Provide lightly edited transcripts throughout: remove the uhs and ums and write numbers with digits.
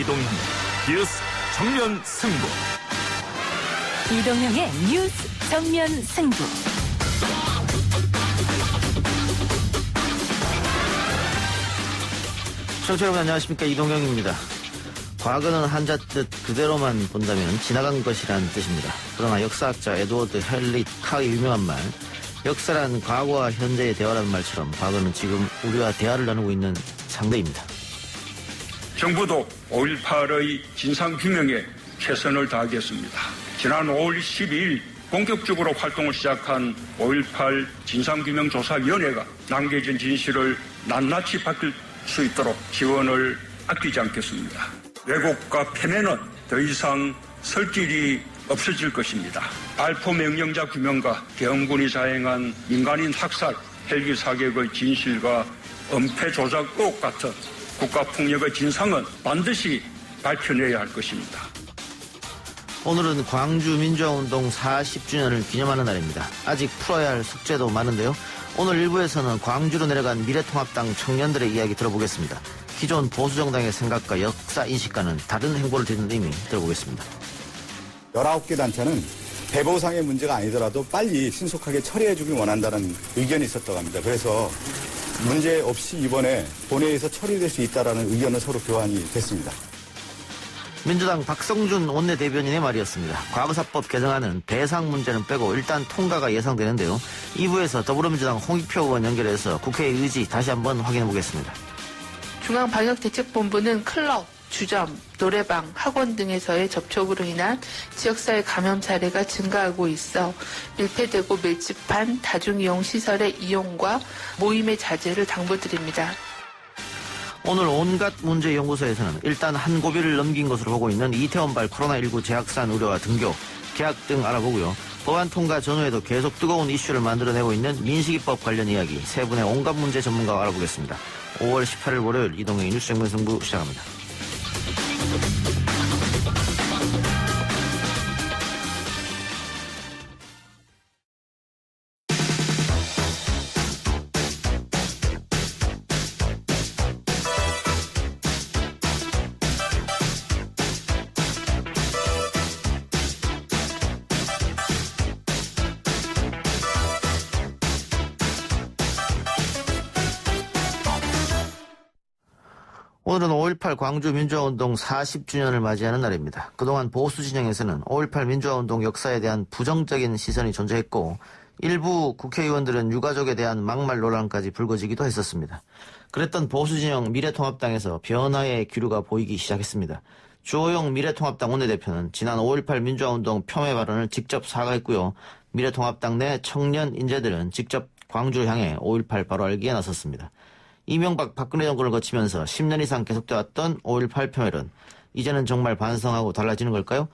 이동형 뉴스 정면 승부. 이동형의 뉴스 정면 승부. 시청자 여러분 안녕하십니까, 이동형입니다. 과거는 한자 뜻 그대로만 본다면 지나간 것이란 뜻입니다. 그러나 역사학자 에드워드 헬리 카의 유명한 말, 역사란 과거와 현재의 대화라는 말처럼 과거는 지금 우리와 대화를 나누고 있는 상대입니다. 정부도 5.18의 진상규명에 최선을 다하겠습니다. 지난 5월 12일 본격적으로 활동을 시작한 5.18 진상규명조사위원회가 남겨진 진실을 낱낱이 밝힐 수 있도록 지원을 아끼지 않겠습니다. 왜곡과 편애는 더 이상 설 길이 없어질 것입니다. 발포 명령자 규명과 계엄군이 자행한 민간인 학살, 헬기 사격의 진실과 은폐 조작 의혹 같은 국가폭력의 진상은 반드시 밝혀내야 할 것입니다. 오늘은 광주 민주화운동 40주년을 기념하는 날입니다. 아직 풀어야 할 숙제도 많은데요. 오늘 1부에서는 광주로 내려간 미래통합당 청년들의 이야기 들어보겠습니다. 기존 보수정당의 생각과 역사인식과는 다른 행보를 딛는 의미 들어보겠습니다. 19개 단체는 배보상의 문제가 아니더라도 빨리 신속하게 처리해주길 원한다는 의견이 있었다고 합니다. 그래서 문제 없이 이번에 본회의에서 처리될 수 있다는 의견을 서로 교환이 됐습니다. 민주당 박성준 원내대변인의 말이었습니다. 과거사법 개정안은 배상 문제는 빼고 일단 통과가 예상되는데요. 2부에서 더불어민주당 홍익표 의원 연결해서 국회의 의지 다시 한번 확인해 보겠습니다. 중앙방역대책본부는 클럽, 주점, 노래방, 학원 등에서의 접촉으로 인한 지역사회 감염 사례가 증가하고 있어 밀폐되고 밀집한 다중이용시설의 이용과 모임의 자제를 당부드립니다. 오늘 온갖 문제 연구소에서는 일단 한 고비를 넘긴 것으로 보고 있는 이태원발 코로나19 재확산 우려와 등교, 계약 등 알아보고요. 법안 통과 전후에도 계속 뜨거운 이슈를 만들어내고 있는 민식이법 관련 이야기, 세 분의 온갖 문제 전문가와 알아보겠습니다. 5월 18일 월요일 이동형의 뉴스 정면 승부 시작합니다. 오늘은 5.18 광주 민주화운동 40주년을 맞이하는 날입니다. 그동안 보수 진영에서는 5.18 민주화운동 역사에 대한 부정적인 시선이 존재했고 일부 국회의원들은 유가족에 대한 막말 논란까지 불거지기도 했었습니다. 그랬던 보수 진영 미래통합당에서 변화의 기류가 보이기 시작했습니다. 주호영 미래통합당 원내대표는 지난 5.18 민주화운동 폄훼 발언을 직접 사과했고요. 미래통합당 내 청년 인재들은 직접 광주를 향해 5.18 바로 알기에 나섰습니다. 이명박 박근혜 정권을 거치면서 10년 이상 계속되었던 5.18 폄훼론, 이제는 정말 반성하고 달라지는 걸까요?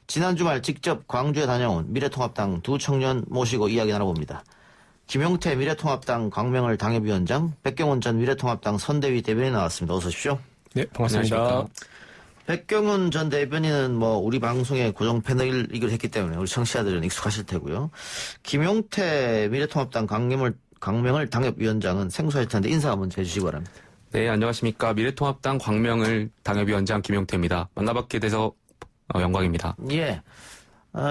지난 주말 직접 광주에 다녀온 미래통합당 두 청년 모시고 이야기 나눠봅니다. 김용태 미래통합당 광명을 당협위원장, 백경훈 전 미래통합당 선대위 대변인 나왔습니다. 어서 오십시오. 네, 반갑습니다. 안녕하십니까. 백경훈 전 대변인은 우리 방송의 고정 패널이기도 했기 때문에 우리 청취자들은 익숙하실 테고요. 김용태 미래통합당 광명을 당협위원장은 생소하실 텐데 인사 한번 해주시기 바랍니다. 네, 안녕하십니까. 미래통합당 광명을 당협위원장 김용태입니다. 만나뵙게 돼서 영광입니다. 예.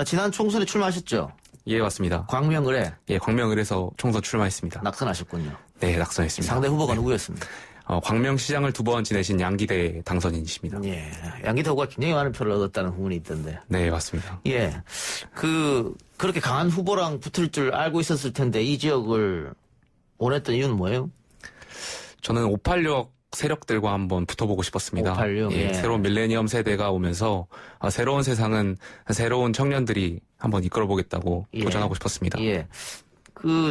지난 총선에 출마하셨죠? 예, 맞습니다. 광명을에? 예, 광명을에서 총선 출마했습니다. 낙선하셨군요. 네, 낙선했습니다. 상대 후보가 네. 누구였습니다? 광명시장을 2번 지내신 양기대 당선인이십니다. 예. 양기대 후보가 굉장히 많은 표를 얻었다는 후문이 있던데. 네, 맞습니다. 예. 그렇게 강한 후보랑 붙을 줄 알고 있었을 텐데 이 지역을 원했던 이유는 뭐예요? 저는 586 세력들과 한번 붙어보고 싶었습니다. 586, 예. 새로운 밀레니엄 세대가 오면서 새로운 세상은 새로운 청년들이 한번 이끌어보겠다고 예. 도전하고 싶었습니다. 예.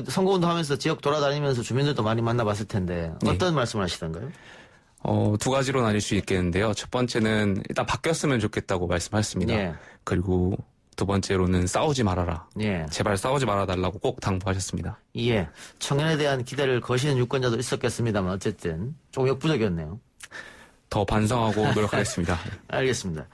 선거운동 하면서 지역 돌아다니면서 주민들도 많이 만나봤을 텐데 어떤 말씀을 하시던가요? 두 가지로 나뉠 수 있겠는데요. 첫 번째는 일단 바뀌었으면 좋겠다고 말씀하셨습니다. 예. 그리고 두 번째로는 싸우지 말아라. 예. 제발 싸우지 말아달라고 꼭 당부하셨습니다. 예. 청년에 대한 기대를 거시는 유권자도 있었겠습니다만 어쨌든 좀 역부족이었네요. 더 반성하고 노력하겠습니다. 알겠습니다.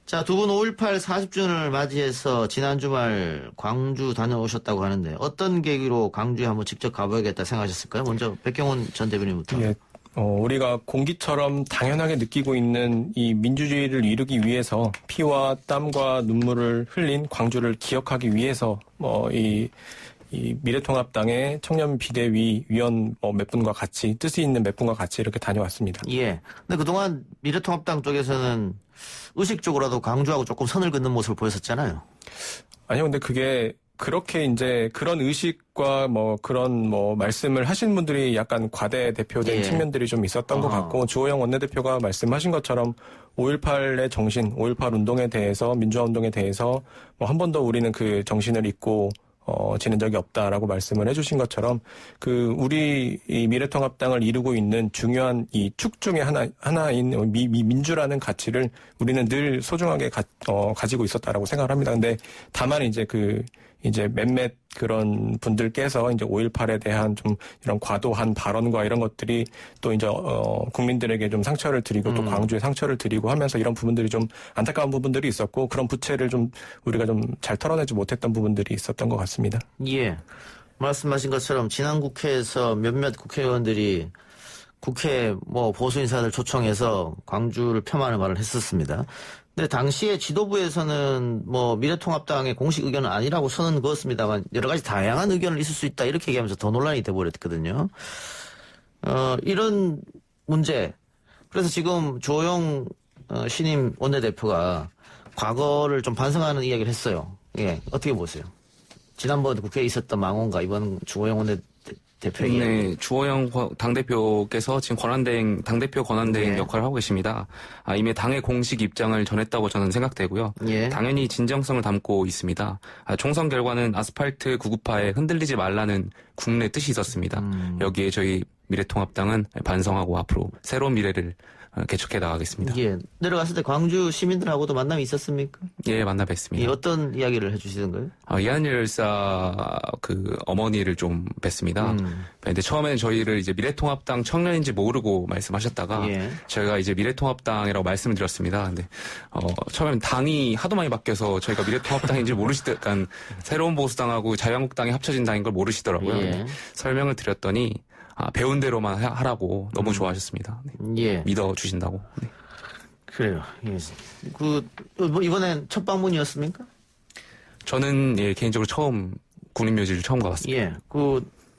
자, 두 분 5.18 40주년을 맞이해서 지난 주말 광주 다녀오셨다고 하는데 어떤 계기로 광주에 한번 직접 가봐야겠다 생각하셨을까요? 먼저 백경훈 전 대변인부터. 예, 우리가 공기처럼 당연하게 느끼고 있는 이 민주주의를 이루기 위해서 피와 땀과 눈물을 흘린 광주를 기억하기 위해서 이 미래통합당의 청년 비대위 위원 몇 분과 같이 뜻이 있는 몇 분과 같이 이렇게 다녀왔습니다. 예. 근데 그동안 미래통합당 쪽에서는 의식적으로라도 광주하고 조금 선을 긋는 모습을 보였었잖아요. 아니요, 근데 그게 그렇게 이제 그런 의식과 그런 말씀을 하신 분들이 약간 과대 대표된 예. 측면들이 좀 있었던 것 같고, 주호영 원내대표가 말씀하신 것처럼 5.18의 정신, 5.18 운동에 대해서, 민주화 운동에 대해서 한 번도 우리는 그 정신을 잊고 지낸 적이 없다라고 말씀을 해주신 것처럼 우리 이 미래통합당을 이루고 있는 중요한 이 축 중에 하나인 민주라는 가치를 우리는 늘 소중하게 가지고 있었다라고 생각을 합니다. 근데 다만 이제 몇몇 그런 분들께서 이제 5.18에 대한 좀 이런 과도한 발언과 이런 것들이 또 이제 국민들에게 좀 상처를 드리고 또 광주에 상처를 드리고 하면서 이런 부분들이 좀 안타까운 부분들이 있었고, 그런 부채를 좀 우리가 좀 잘 털어내지 못했던 부분들이 있었던 것 같습니다. 예. 말씀하신 것처럼 지난 국회에서 몇몇 국회의원들이 국회 보수 인사들 초청해서 광주를 폄하하는 말을 했었습니다. 근데 당시에 지도부에서는 미래통합당의 공식 의견은 아니라고 선은 그었습니다만 여러 가지 다양한 의견을 있을 수 있다 이렇게 얘기하면서 더 논란이 돼버렸거든요. 이런 문제. 그래서 지금 조영 신임 원내대표가 과거를 좀 반성하는 이야기를 했어요. 예, 어떻게 보세요? 지난번 국회에 있었던 망언과 이번 주호영 원내대표의 네, 주호영 당대표께서 지금 당대표 권한대행 예. 역할을 하고 계십니다. 이미 당의 공식 입장을 전했다고 저는 생각되고요. 예. 당연히 진정성을 담고 있습니다. 총선 결과는 아스팔트 구급파에 흔들리지 말라는 국내 뜻이 있었습니다. 여기에 저희 미래통합당은 반성하고 앞으로 새로운 미래를 개척해 나가겠습니다. 예. 내려갔을 때 광주 시민들하고도 만남이 있었습니까? 예, 만나 뵀습니다. 예, 어떤 이야기를 해주시던가요? 이한열 열사 어머니를 좀 뵀습니다. 근데 처음에는 저희를 이제 미래통합당 청년인지 모르고 말씀하셨다가 예. 저희가 이제 미래통합당이라고 말씀을 드렸습니다. 근데 처음에는 당이 하도 많이 바뀌어서 저희가 미래통합당인지 모르시더라고요. 새로운 보수당하고 자유한국당이 합쳐진 당인 걸 모르시더라고요. 예. 근데 설명을 드렸더니 배운 대로만 하라고 너무 좋아하셨습니다. 네. 예. 믿어주신다고. 네. 그래요. 예. 이번엔 첫 방문이었습니까? 저는 개인적으로 국립묘지를 처음 가봤습니다. 예.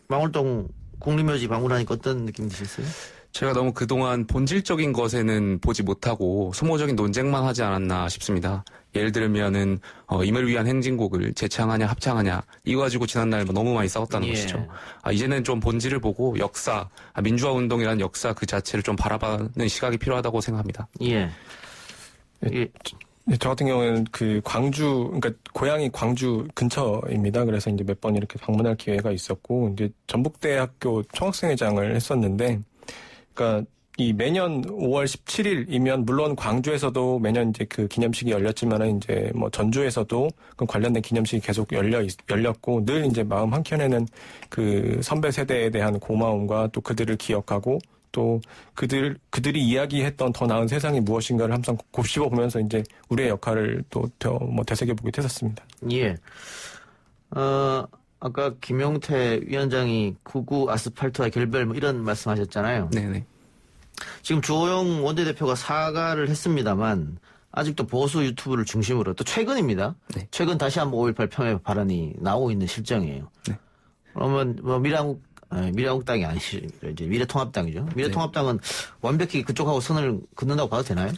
망월동 국립묘지 방문하니까 어떤 느낌 드셨어요? 제가 너무 그동안 본질적인 것에는 보지 못하고 소모적인 논쟁만 하지 않았나 싶습니다. 예를 들면은 임을 위한 행진곡을 재창하냐 합창하냐 이거 가지고 지난날 너무 많이 싸웠다는 예. 것이죠. 이제는 좀 본질을 보고 역사, 민주화 운동이라는 역사 그 자체를 좀 바라보는 시각이 필요하다고 생각합니다. 예. 예. 저 같은 경우에는 그러니까 고향이 광주 근처입니다. 그래서 이제 몇 번 이렇게 방문할 기회가 있었고, 이제 전북대학교 총학생회장을 했었는데, 그러니까 이 매년 5월 17일이면 물론 광주에서도 매년 이제 그 기념식이 열렸지만은 이제 전주에서도 그 관련된 기념식이 계속 열렸고, 늘 이제 마음 한켠에는 그 선배 세대에 대한 고마움과 또 그들을 기억하고 또 그들이 이야기했던 더 나은 세상이 무엇인가를 항상 곱씹어 보면서 이제 우리의 역할을 또 되새겨보게 됐었습니다. 예. 아까 김용태 위원장이 구구 아스팔트와 결별 이런 말씀하셨잖아요. 네네. 지금 주호영 원내대표가 사과를 했습니다만 아직도 보수 유튜브를 중심으로 또 최근입니다. 네. 최근 다시 한번 5.18 폄훼 발언이 나오고 있는 실정이에요. 네. 그러면 미래한국당이 아니시 이제 미래통합당이죠. 미래통합당은 완벽히 그쪽하고 선을 긋는다고 봐도 되나요?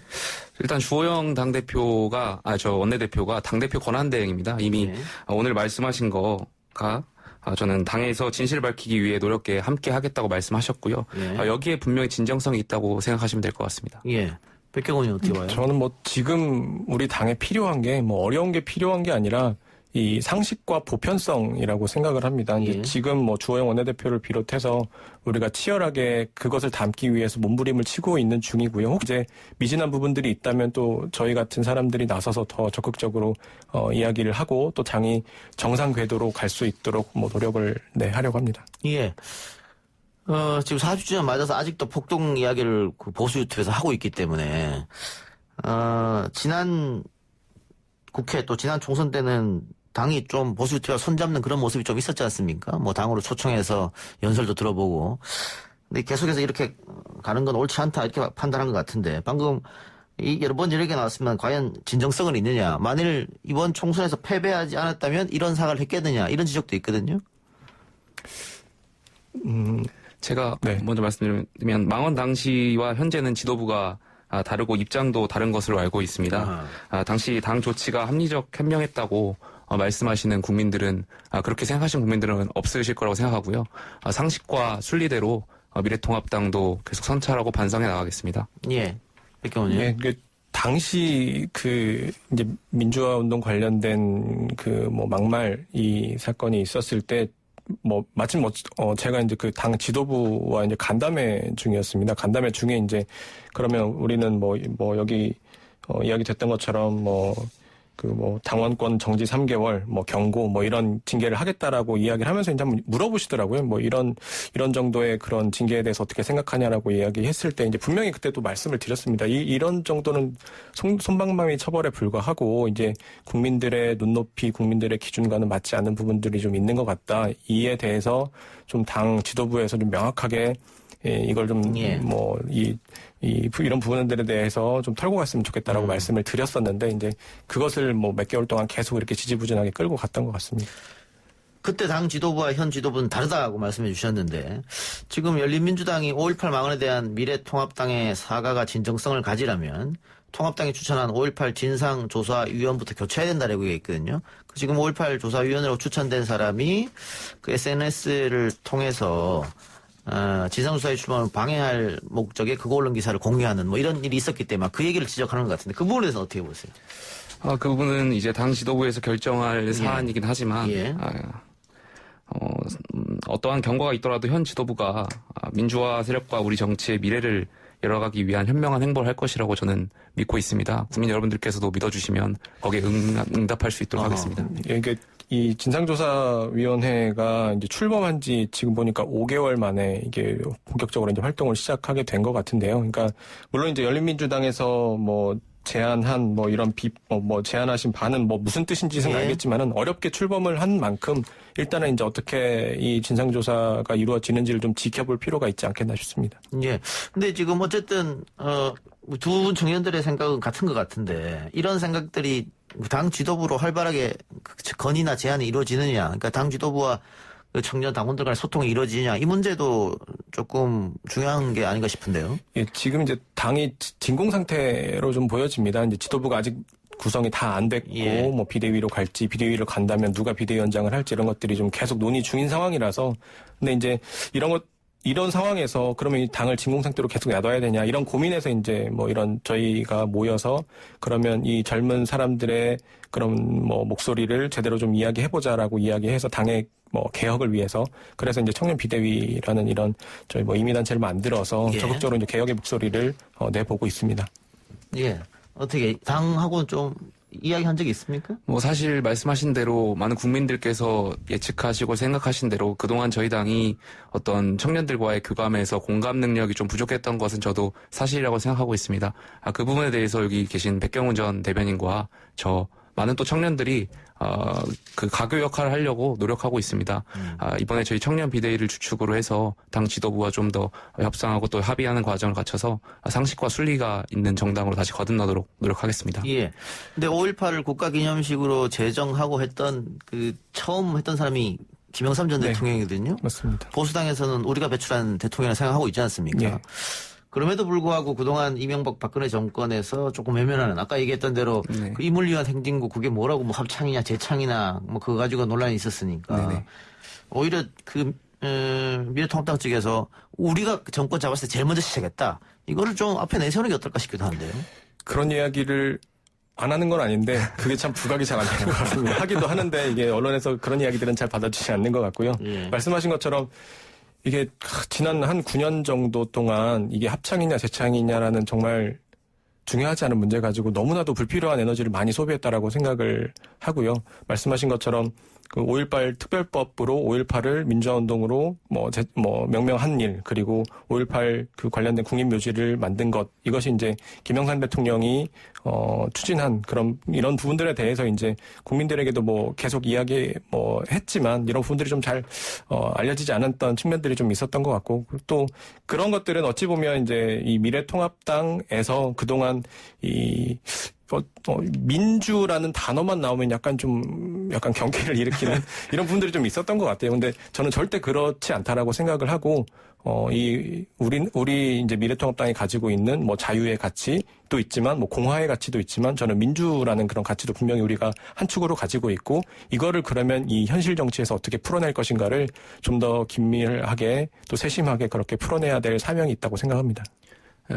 일단 주호영 저 원내대표가 당대표 권한대행입니다. 이미 네. 오늘 말씀하신 거가 저는 당에서 진실을 밝히기 위해 노력에 함께 하겠다고 말씀하셨고요. 예. 여기에 분명히 진정성이 있다고 생각하시면 될 것 같습니다. 예. 백경원이 어떻게 봐요? 저는 지금 우리 당에 필요한 게 어려운 게 필요한 게 아니라 이 상식과 보편성이라고 생각을 합니다. 예. 지금 주호영 원내대표를 비롯해서 우리가 치열하게 그것을 담기 위해서 몸부림을 치고 있는 중이고요. 혹 이제 미진한 부분들이 있다면 또 저희 같은 사람들이 나서서 더 적극적으로 이야기를 하고 또 당이 정상 궤도로 갈 수 있도록 노력을 하려고 합니다. 예. 지금 40주년 맞아서 아직도 폭동 이야기를 보수 유튜브에서 하고 있기 때문에 지난 국회 또 지난 총선 때는 당이 좀 보수 유튜브와 손잡는 그런 모습이 좀 있었지 않습니까? 당으로 초청해서 연설도 들어보고. 근데 계속해서 이렇게 가는 건 옳지 않다 이렇게 판단한 것 같은데 방금 여러 번 이렇게 나왔으면 과연 진정성은 있느냐. 만일 이번 총선에서 패배하지 않았다면 이런 사과를 했겠느냐. 이런 지적도 있거든요. 제가 네. 먼저 말씀드리면 망원 당시와 현재는 지도부가 다르고 입장도 다른 것으로 알고 있습니다. 당시 당 조치가 합리적 현명했다고 말씀하시는 국민들은 그렇게 생각하시는 국민들은 없으실 거라고 생각하고요. 상식과 순리대로 미래통합당도 계속 선찰하고 반성해 나가겠습니다. 예. 백경원님. 예, 당시 이제 민주화 운동 관련된 막말 이 사건이 있었을 때 마침 제가 이제 당 지도부와 이제 간담회 중이었습니다. 간담회 중에 이제 그러면 우리는 여기 이야기 됐던 것처럼 당원권 정지 3개월, 경고, 이런 징계를 하겠다라고 이야기를 하면서 이제 한번 물어보시더라고요. 이런 정도의 그런 징계에 대해서 어떻게 생각하냐라고 이야기했을 때 이제 분명히 그때도 말씀을 드렸습니다. 이런 정도는 솜방망이 처벌에 불과하고 이제 국민들의 눈높이, 국민들의 기준과는 맞지 않는 부분들이 좀 있는 것 같다. 이에 대해서 좀 당 지도부에서 좀 명확하게 이걸 좀 이런 부분들에 대해서 좀 털고 갔으면 좋겠다라고 말씀을 드렸었는데 이제 그것을 몇 개월 동안 계속 이렇게 지지부진하게 끌고 갔던 것 같습니다. 그때 당 지도부와 현 지도부는 다르다고 말씀해 주셨는데 지금 열린민주당이 5.18 망언에 대한 미래통합당의 사과가 진정성을 가지려면 통합당이 추천한 5.18 진상조사위원부터 교체해야 된다라고 얘기했거든요. 지금 5.18 조사위원으로 추천된 사람이 SNS를 통해서 진상조사에 출마를 방해할 목적의 그거 언론 기사를 공유하는 이런 일이 있었기 때문에 그 얘기를 지적하는 것 같은데 그 부분에 대해서 어떻게 보세요? 그 부분은 이제 당 지도부에서 결정할 사안이긴 하지만 어떠한 경고가 있더라도 현 지도부가 민주화 세력과 우리 정치의 미래를 열어가기 위한 현명한 행보를 할 것이라고 저는 믿고 있습니다. 국민 여러분들께서도 믿어주시면 거기에 응답할 수 있도록 하겠습니다. 이 진상조사위원회가 이제 출범한 지 지금 보니까 5개월 만에 이게 본격적으로 이제 활동을 시작하게 된 것 같은데요. 그러니까 물론 이제 열린민주당에서 제안한 이런 제안하신 바는 무슨 뜻인지는 알겠지만은 어렵게 출범을 한 만큼 일단은 이제 어떻게 이 진상조사가 이루어지는지를 좀 지켜볼 필요가 있지 않겠나 싶습니다. 예. 근데 지금 어쨌든 두 청년들의 생각은 같은 것 같은데 이런 생각들이 당 지도부로 활발하게 건의나 제안이 이루어지느냐, 그러니까 당 지도부와 청년 당원들 간의 소통이 이루어지느냐, 이 문제도 조금 중요한 게 아닌가 싶은데요. 예, 지금 이제 당이 진공 상태로 좀 보여집니다. 이제 지도부가 아직 구성이 다 안 됐고, 비대위로 갈지, 비대위로 간다면 누가 비대위원장을 할지 이런 것들이 좀 계속 논의 중인 상황이라서, 근데 이제 이런 상황에서 그러면 이 당을 진공 상태로 계속 놔둬야 되냐 이런 고민에서 이제 이런 저희가 모여서 그러면 이 젊은 사람들의 그런 목소리를 제대로 좀 이야기해보자라고 이야기해서 당의 개혁을 위해서 그래서 이제 청년 비대위라는 이런 저희 이미단체를 만들어서 적극적으로 이제 개혁의 목소리를 내보고 있습니다. 예. 어떻게 당하고는 좀 이야기한 적이 있습니까? 사실 말씀하신 대로 많은 국민들께서 예측하시고 생각하신 대로 그동안 저희 당이 어떤 청년들과의 교감에서 공감 능력이 좀 부족했던 것은 저도 사실이라고 생각하고 있습니다. 그 부분에 대해서 여기 계신 백경훈 전 대변인과 많은 또 청년들이 그 가교 역할을 하려고 노력하고 있습니다. 이번에 저희 청년 비대위를 주축으로 해서 당 지도부와 좀 더 협상하고 또 합의하는 과정을 거쳐서 상식과 순리가 있는 정당으로 다시 거듭나도록 노력하겠습니다. 예. 근데 5.18을 국가기념식으로 제정하고 처음 했던 사람이 김영삼 전 대통령이거든요. 맞습니다. 보수당에서는 우리가 배출한 대통령을 생각하고 있지 않습니까? 예. 그럼에도 불구하고 그동안 이명박 박근혜 정권에서 조금 외면하는 아까 얘기했던 대로 그 인물위원 행진구 그게 뭐라고 합창이냐 재창이나 그거 가지고 논란이 있었으니까 오히려 미래통합당 측에서 우리가 정권 잡았을 때 제일 먼저 시작했다. 이거를 좀 앞에 내세우는 게 어떨까 싶기도 한데요. 그런 이야기를 안 하는 건 아닌데 그게 참 부각이 잘 안 되는 것 같습니다. 하기도 하는데 이게 언론에서 그런 이야기들은 잘 받아주지 않는 것 같고요. 말씀하신 것처럼 이게 지난 한 9년 정도 동안 이게 합창이냐 재창이냐라는 정말 중요하지 않은 문제 가지고 너무나도 불필요한 에너지를 많이 소비했다라고 생각을 하고요. 말씀하신 것처럼 그 5.18 특별법으로 5.18을 민주화운동으로 명명한 일, 그리고 5.18 그 관련된 국립묘지를 만든 것, 이것이 이제 김영삼 대통령이 추진한 이런 부분들에 대해서 이제 국민들에게도 뭐 계속 이야기 했지만 이런 부분들이 좀 잘 알려지지 않았던 측면들이 좀 있었던 것 같고, 또 그런 것들은 어찌 보면 이제 이 미래통합당에서 그동안 민주라는 단어만 나오면 약간 경계를 일으키는 이런 부분들이 좀 있었던 것 같아요. 근데 저는 절대 그렇지 않다라고 생각을 하고, 우리 이제 미래통합당이 가지고 있는 뭐 자유의 가치도 있지만, 뭐 공화의 가치도 있지만, 저는 민주라는 그런 가치도 분명히 우리가 한 축으로 가지고 있고, 이거를 그러면 이 현실 정치에서 어떻게 풀어낼 것인가를 좀 더 긴밀하게 또 세심하게 그렇게 풀어내야 될 사명이 있다고 생각합니다.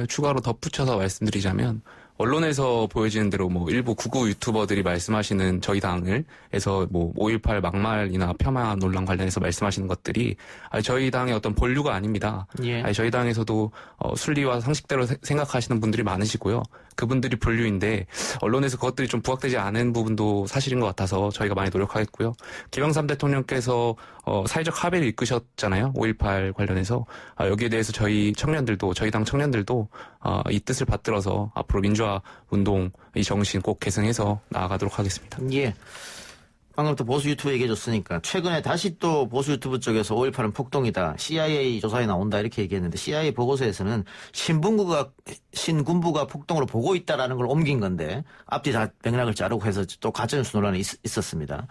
추가로 덧붙여서 말씀드리자면, 언론에서 보여지는 대로 뭐 일부 극우 유튜버들이 말씀하시는 저희 당에서 뭐 5.18 막말이나 폄하 논란 관련해서 말씀하시는 것들이 저희 당의 어떤 본류가 아닙니다. 예. 저희 당에서도 순리와 상식대로 생각하시는 분들이 많으시고요. 그분들이 본류인데 언론에서 그것들이 좀 부각되지 않은 부분도 사실인 것 같아서 저희가 많이 노력하겠고요. 김영삼 대통령께서 사회적 합의를 이끄셨잖아요. 5.18 관련해서 여기에 대해서 저희 당 청년들도 이 뜻을 받들어서 앞으로 민주화 운동 이 정신 꼭 계승해서 나아가도록 하겠습니다. 예. 방금 또 보수 유튜브 얘기해줬으니까 최근에 다시 또 보수 유튜브 쪽에서 5.18은 폭동이다. CIA 조사에 나온다 이렇게 얘기했는데 CIA 보고서에서는 신군부가 폭동으로 보고 있다라는 걸 옮긴 건데 앞뒤 다 맥락을 자르고 해서 또 가짜뉴스 논란이 있었습니다.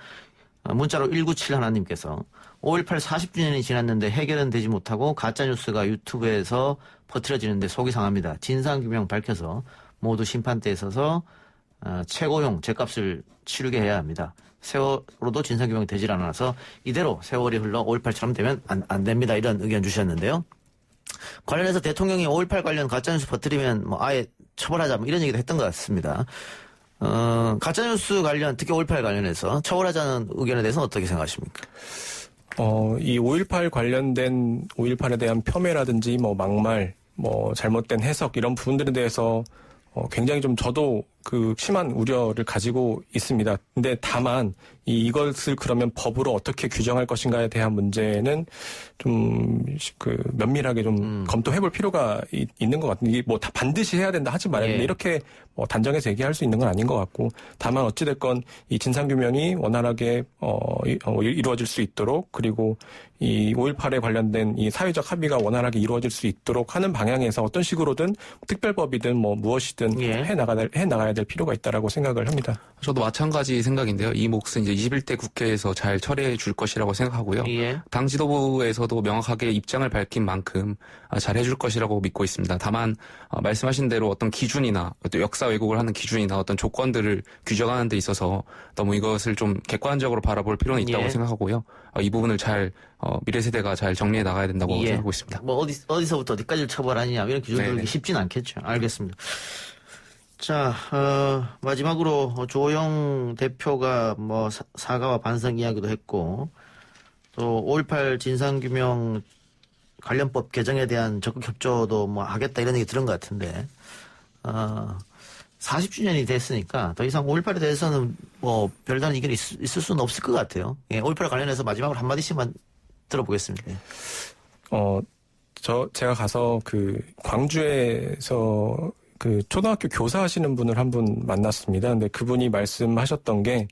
문자로 197 하나님께서 5.18 40주년이 지났는데 해결은 되지 못하고 가짜뉴스가 유튜브에서 퍼뜨려지는데 속이 상합니다. 진상규명 밝혀서 모두 심판대에 서서 최고형 죗값을 치르게 해야 합니다. 세월호도 진상규명이 되질 않아서 이대로 세월이 흘러 5.18처럼 되면 안 됩니다. 이런 의견 주셨는데요. 관련해서 대통령이 5.18 관련 가짜뉴스 퍼뜨리면 뭐 아예 처벌하자 뭐 이런 얘기도 했던 것 같습니다. 가짜뉴스 관련 특히 5.18 관련해서 처벌하자는 의견에 대해서는 어떻게 생각하십니까? 이 5.18 관련된 5.18에 대한 폄훼라든지 뭐 막말, 뭐 잘못된 해석 이런 부분들에 대해서 굉장히 좀 저도 그 심한 우려를 가지고 있습니다. 근데 다만 이것을 그러면 법으로 어떻게 규정할 것인가에 대한 문제는 좀 그 면밀하게 좀 검토해볼 필요가 있는 것 같은데, 이게 뭐 다 반드시 해야 된다 하지 말아야 된다 이렇게 뭐 단정해서 얘기할 수 있는 건 아닌 것 같고, 다만 어찌됐건 이 진상규명이 원활하게 이루어질 수 있도록, 그리고 이 5.18에 관련된 이 사회적 합의가 원활하게 이루어질 수 있도록 하는 방향에서 어떤 식으로든 특별법이든 뭐 무엇이든 해 나가야 될 필요가 있다라고 생각을 합니다. 저도 마찬가지 생각인데요. 이 몫은 이제 21대 국회에서 잘 처리해 줄 것이라고 생각하고요. 예. 당 지도부에서도 명확하게 입장을 밝힌 만큼 잘 해줄 것이라고 믿고 있습니다. 다만 말씀하신 대로 어떤 기준이나 어떤 역사 왜곡을 하는 기준이나 어떤 조건들을 규정하는 데 있어서 너무 이것을 좀 객관적으로 바라볼 필요는 있다고 생각하고요. 이 부분을 잘 미래 세대가 잘 정리해 나가야 된다고 생각하고 있습니다. 뭐 어디서부터 어디까지를 처벌하느냐 이런 기준들이 쉽진 않겠죠. 알겠습니다. 자, 마지막으로 조영 대표가 뭐 사과와 반성 이야기도 했고, 또 5.18 진상규명 관련법 개정에 대한 적극 협조도 뭐 하겠다 이런 얘기 들은 것 같은데, 40주년이 됐으니까 더 이상 5.18에 대해서는 뭐 별다른 의견이 있을 수는 없을 것 같아요. 5.18 관련해서 마지막으로 한마디씩만 들어보겠습니다. 제가 가서 그 광주에서 그 초등학교 교사하시는 분을 한 분 만났습니다. 근데 그분이 말씀하셨던 게,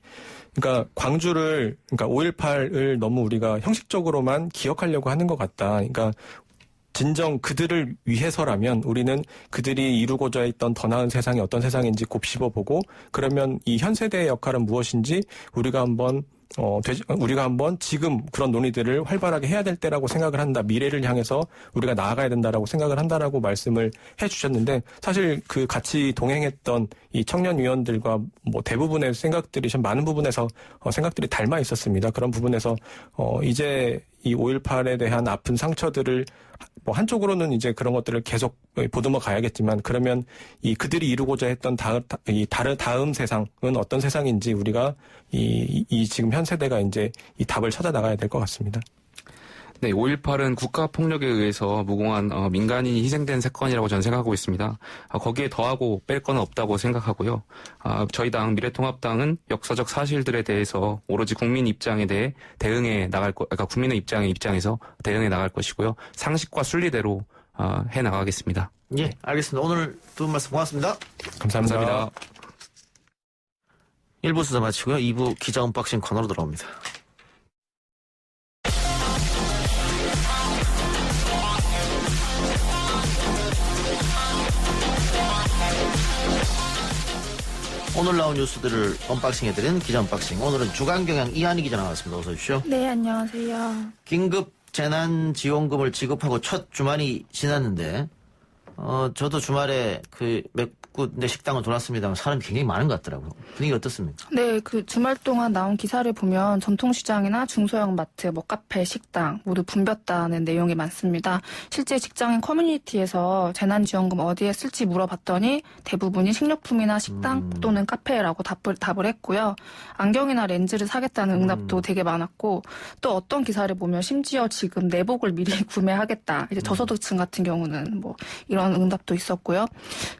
그러니까 광주를, 그러니까 5.18을 너무 우리가 형식적으로만 기억하려고 하는 것 같다. 그러니까 진정 그들을 위해서라면 우리는 그들이 이루고자 했던 더 나은 세상이 어떤 세상인지 곱씹어보고, 그러면 이 현 세대의 역할은 무엇인지 우리가 한번 지금 그런 논의들을 활발하게 해야 될 때라고 생각을 한다. 미래를 향해서 우리가 나아가야 된다라고 생각을 한다라고 말씀을 해 주셨는데, 사실 그 같이 동행했던 이 청년 위원들과 뭐 대부분의 생각들이 좀 많은 부분에서 생각들이 닮아 있었습니다. 그런 부분에서 이제 이 5.18에 대한 아픈 상처들을 뭐 한쪽으로는 이제 그런 것들을 계속 보듬어 가야겠지만, 그러면 이 그들이 이루고자 했던 다음 세상은 어떤 세상인지 우리가 이 지금 현 세대가 이제 이 답을 찾아 나가야 될 것 같습니다. 네, 5.18은 국가폭력에 의해서 무공한 민간인이 희생된 사건이라고 저는 생각하고 있습니다. 거기에 더하고 뺄 건 없다고 생각하고요. 저희 당 미래통합당은 역사적 사실들에 대해서 오로지 국민 입장에 대해 대응해 나갈 그러니까 국민의 입장에서 대응해 나갈 것이고요. 상식과 순리대로 해 나가겠습니다. 예, 알겠습니다. 오늘 두 분 말씀 고맙습니다. 감사합니다. 1부 수사 마치고요. 2부 기자 언박싱 코너로 돌아옵니다. 오늘 나온 뉴스들을 언박싱해드리는 기자 언박싱. 오늘은 주간경향 이한희 기자 나왔습니다. 어서 오십시오. 네, 안녕하세요. 긴급 재난지원금을 지급하고 첫 주말이 지났는데 저도 주말에 몇 군데 식당을 돌았습니다만 사람이 굉장히 많은 것 같더라고요. 분위기 어떻습니까? 네, 그 주말 동안 나온 기사를 보면 전통시장이나 중소형 마트, 카페, 식당 모두 붐볐다는 내용이 많습니다. 실제 직장인 커뮤니티에서 재난지원금 어디에 쓸지 물어봤더니 대부분이 식료품이나 식당 또는 카페라고 답을 했고요. 안경이나 렌즈를 사겠다는 응답도 되게 많았고 또 어떤 기사를 보면 심지어 지금 내복을 미리 구매하겠다. 이제 저소득층 같은 경우는 이런 응답도 있었고요.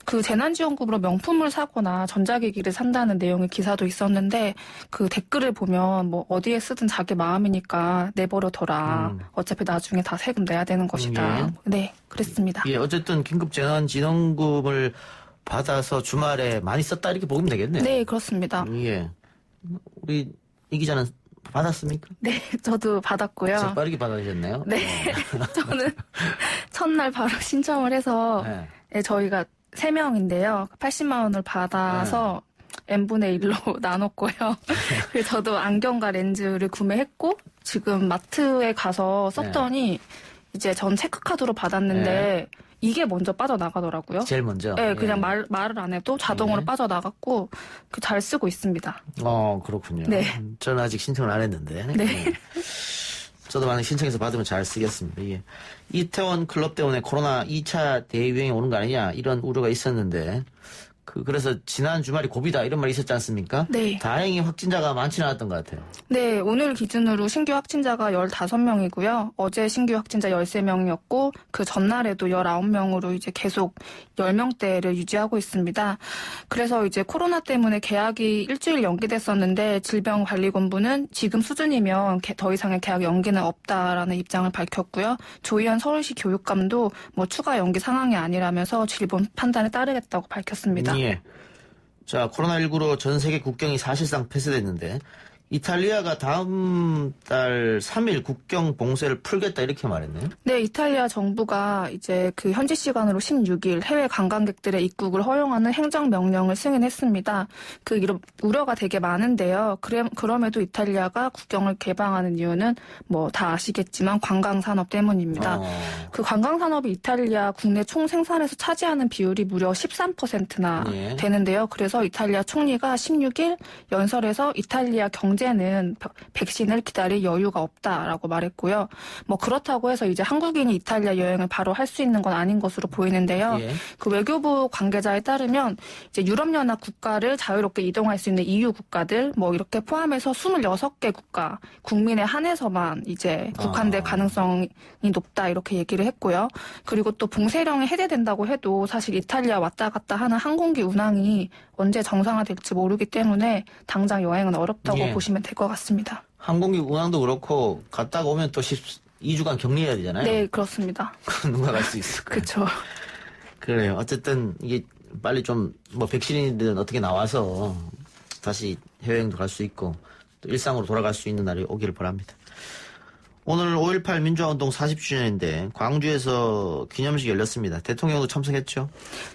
그 재난지원금으로 명품을 사거나 전자기기를 산다는 내용의 기사도 있었는데 그 댓글을 보면 어디에 쓰든 자기 마음이니까 내버려둬라. 어차피 나중에 다 세금 내야 되는 것이다. 예. 네, 그랬습니다. 예, 어쨌든 긴급 재난지원금을 받아서 주말에 많이 썼다 이렇게 보면 되겠네요. 네, 그렇습니다. 예. 우리 이 기자는 받았습니까? 네, 저도 받았고요. 재빠르게 받으셨네요. 네, 저는 첫날 바로 신청을 해서 네. 네, 저희가 3명인데요. 80만 원을 받아서 n분의 1로 나눴고요. 그래서 저도 안경과 렌즈를 구매했고 지금 마트에 가서 썼더니 이제 전 체크카드로 받았는데 이게 먼저 빠져나가더라고요. 제일 먼저? 네, 그냥 예. 말을 안 해도 자동으로 빠져나갔고 잘 쓰고 있습니다. 그렇군요. 네. 저는 아직 신청을 안 했는데. 네. 저도 만약 신청해서 받으면 잘 쓰겠습니다. 예. 이태원 클럽 때문에 코로나 2차 대유행이 오는 거 아니냐 이런 우려가 있었는데 그래서 지난 주말이 고비다 이런 말이 있었지 않습니까? 네. 다행히 확진자가 많지는 않았던 것 같아요. 네, 오늘 기준으로 신규 확진자가 15명이고요. 어제 신규 확진자 13명이었고 그 전날에도 19명으로 이제 계속 10명대를 유지하고 있습니다. 그래서 이제 코로나 때문에 개학이 일주일 연기됐었는데 질병관리본부는 지금 수준이면 더 이상의 개학 연기는 없다라는 입장을 밝혔고요. 조희연 서울시 교육감도 추가 연기 상황이 아니라면서 질본 판단에 따르겠다고 밝혔습니다. 예. 자, 코로나19로 전 세계 국경이 사실상 폐쇄됐는데 이탈리아가 다음 달 3일 국경 봉쇄를 풀겠다 이렇게 말했네요. 네, 이탈리아 정부가 이제 그 현지 시간으로 16일 해외 관광객들의 입국을 허용하는 행정명령을 승인했습니다. 우려가 되게 많은데요. 그럼에도 이탈리아가 국경을 개방하는 이유는 다 아시겠지만 관광산업 때문입니다. 그 관광산업이 이탈리아 국내 총 생산에서 차지하는 비율이 무려 13%나 되는데요. 그래서 이탈리아 총리가 16일 연설에서 이탈리아 경제는 백신을 기다릴 여유가 없다라고 말했고요. 그렇다고 해서 이제 한국인이 이탈리아 여행을 바로 할 수 있는 건 아닌 것으로 보이는데요. 그 외교부 관계자에 따르면 이제 유럽연합 국가를 자유롭게 이동할 수 있는 EU 국가들 이렇게 포함해서 26개 국가 국민에 한해서만 이제 국한될 가능성이 높다 이렇게 얘기를 했고요. 그리고 또 봉쇄령이 해제된다고 해도 사실 이탈리아 왔다 갔다 하는 항공기 운항이 언제 정상화될지 모르기 때문에 당장 여행은 어렵다고 보시면 될 것 같습니다. 항공기 운항도 그렇고 갔다가 오면 또 2주간 격리해야 되잖아요. 네, 그렇습니다. 누가 갈 수 있을까요? 그렇죠. 그래요. 어쨌든 이게 빨리 좀 백신이든 어떻게 나와서 다시 해외여행도 갈 수 있고 또 일상으로 돌아갈 수 있는 날이 오기를 바랍니다. 오늘 5.18 민주화운동 40주년인데 광주에서 기념식이 열렸습니다. 대통령도 참석했죠?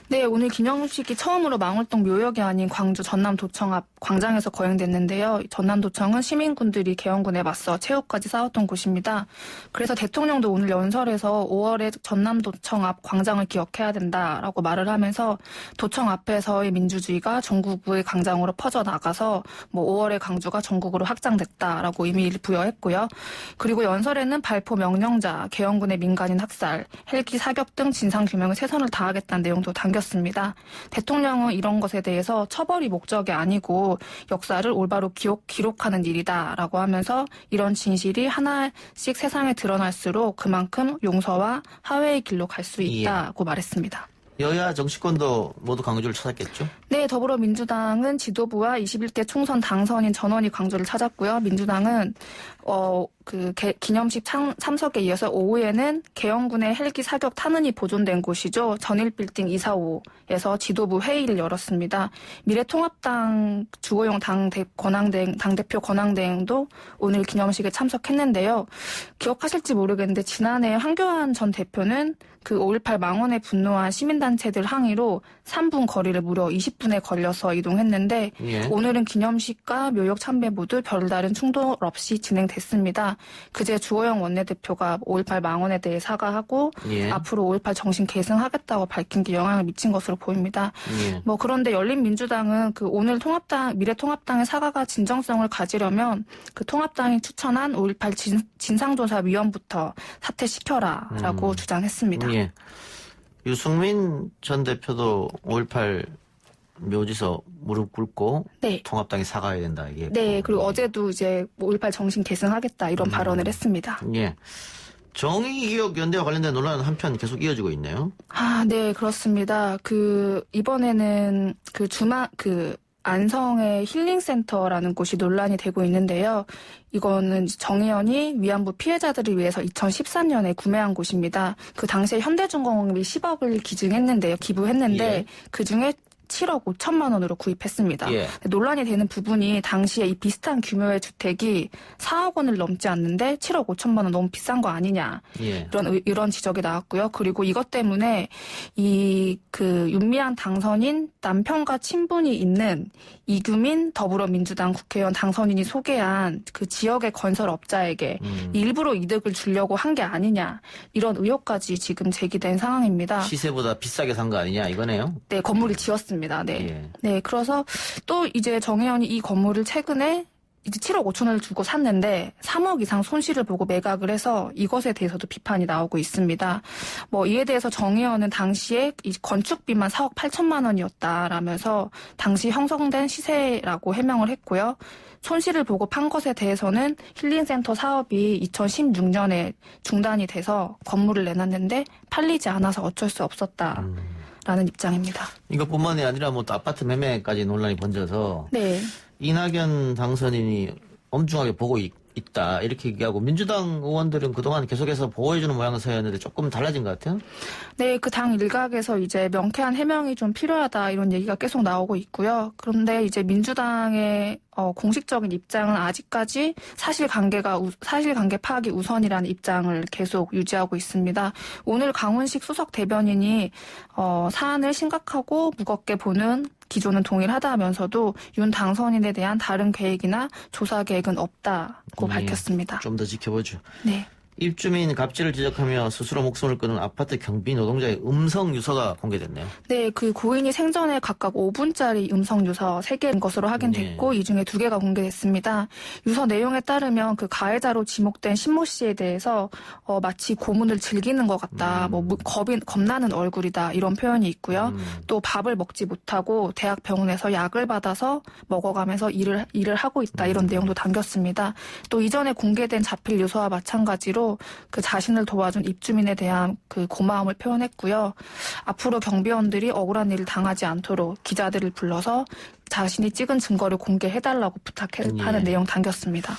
네, 오늘 기념식이 처음으로 망월동 묘역이 아닌 광주 전남도청 앞 광장에서 거행됐는데요. 전남도청은 시민군들이 개헌군에 맞서 최후까지 싸웠던 곳입니다. 그래서 대통령도 오늘 연설에서 5월에 전남도청 앞 광장을 기억해야 된다라고 말을 하면서 도청 앞에서의 민주주의가 전국의 광장으로 퍼져나가서 5월의 광주가 전국으로 확장됐다라고 의미를 부여했고요. 그리고 연설에는 발포 명령자, 개헌군의 민간인 학살, 헬기 사격 등 진상규명에 최선을 다하겠다는 내용도 담겼습니다. 대통령은 이런 것에 대해서 처벌이 목적이 아니고 역사를 올바로 기록하는 일이다라고 하면서 이런 진실이 하나씩 세상에 드러날수록 그만큼 용서와 화해의 길로 갈 수 있다고 말했습니다. 여야 정치권도 모두 강조를 찾았겠죠? 네, 더불어민주당은 지도부와 21대 총선 당선인 전원이 강조를 찾았고요. 민주당은 기념식 참석에 이어서 오후에는 개헌군의 헬기 사격 탄흔이 보존된 곳이죠. 전일빌딩 245에서 지도부 회의를 열었습니다. 미래통합당 주호영 당대표 권한대행도 오늘 기념식에 참석했는데요. 기억하실지 모르겠는데 지난해 황교안 전 대표는 그 5.18 망언에 분노한 시민단체들 항의로 3분 거리를 무려 20분에 걸려서 이동했는데 오늘은 기념식과 묘역 참배 모두 별다른 충돌 없이 진행됐습니다. 그제 주호영 원내대표가 5.18 망언에 대해 사과하고 앞으로 5.18 정신 계승하겠다고 밝힌 게 영향을 미친 것으로 보입니다. 그런데 열린민주당은 그 오늘 미래통합당의 사과가 진정성을 가지려면 그 통합당이 추천한 5.18 진상조사위원부터 사퇴시켜라라고 주장했습니다. 예. 유승민 전 대표도 5.18 묘지서 무릎 꿇고 통합당이 사과해야 된다. 이게 네, 그리고 어제도 이제 5.18 정신 계승하겠다 이런 발언을 했습니다. 예. 정의기억연대와 관련된 논란은 한편 계속 이어지고 있네요. 네, 그렇습니다. 이번에는 안성의 힐링센터라는 곳이 논란이 되고 있는데요. 이거는 정의연이 위안부 피해자들을 위해서 2013년에 구매한 곳입니다. 그 당시에 현대중공업이 10억을 기부했는데 그중에 7억 5천만 원으로 구입했습니다. 논란이 되는 부분이 당시에 이 비슷한 규모의 주택이 4억 원을 넘지 않는데 7억 5천만 원 너무 비싼 거 아니냐. 이런 지적이 나왔고요. 그리고 이것 때문에 윤미향 당선인 남편과 친분이 있는 이규민 더불어민주당 국회의원 당선인이 소개한 그 지역의 건설업자에게 일부러 이득을 주려고 한 게 아니냐. 이런 의혹까지 지금 제기된 상황입니다. 시세보다 비싸게 산 거 아니냐 이거네요? 네, 건물을 지었습니다. 네. 그래서 또 이제 정의연이 이 건물을 최근에 이제 7억 5천원을 주고 샀는데 3억 이상 손실을 보고 매각을 해서 이것에 대해서도 비판이 나오고 있습니다. 이에 대해서 정의연은 당시에 이 건축비만 4억 8천만 원이었다라면서 당시 형성된 시세라고 해명을 했고요. 손실을 보고 판 것에 대해서는 힐링센터 사업이 2016년에 중단이 돼서 건물을 내놨는데 팔리지 않아서 어쩔 수 없었다. 라는 입장입니다. 이것뿐만이 아니라 또 아파트 매매까지 논란이 번져서 이낙연 당선인이 엄중하게 보고 있다 이렇게 얘기하고 민주당 의원들은 그동안 계속해서 보호해주는 모양새였는데 조금 달라진 것 같아요? 네, 그 당 일각에서 이제 명쾌한 해명이 좀 필요하다 이런 얘기가 계속 나오고 있고요. 그런데 이제 민주당의 공식적인 입장은 아직까지 사실관계 파악이 우선이라는 입장을 계속 유지하고 있습니다. 오늘 강훈식 수석 대변인이 사안을 심각하고 무겁게 보는 기조는 동일하다 하면서도 윤 당선인에 대한 다른 계획이나 조사 계획은 없다고 밝혔습니다. 좀 더 지켜보죠. 네. 입주민 갑질을 지적하며 스스로 목숨을 끊은 아파트 경비 노동자의 음성 유서가 공개됐네요. 네, 그 고인이 생전에 각각 5분짜리 음성 유서 3개인 것으로 확인됐고 이 중에 2개가 공개됐습니다. 유서 내용에 따르면 그 가해자로 지목된 신모 씨에 대해서 마치 고문을 즐기는 것 같다, 겁나는 얼굴이다 이런 표현이 있고요. 또 밥을 먹지 못하고 대학 병원에서 약을 받아서 먹어가면서 일을 하고 있다 이런 내용도 담겼습니다. 또 이전에 공개된 자필 유서와 마찬가지로 그 자신을 도와준 입주민에 대한 그 고마움을 표현했고요. 앞으로 경비원들이 억울한 일을 당하지 않도록 기자들을 불러서 자신이 찍은 증거를 공개해달라고 부탁하는 내용 담겼습니다.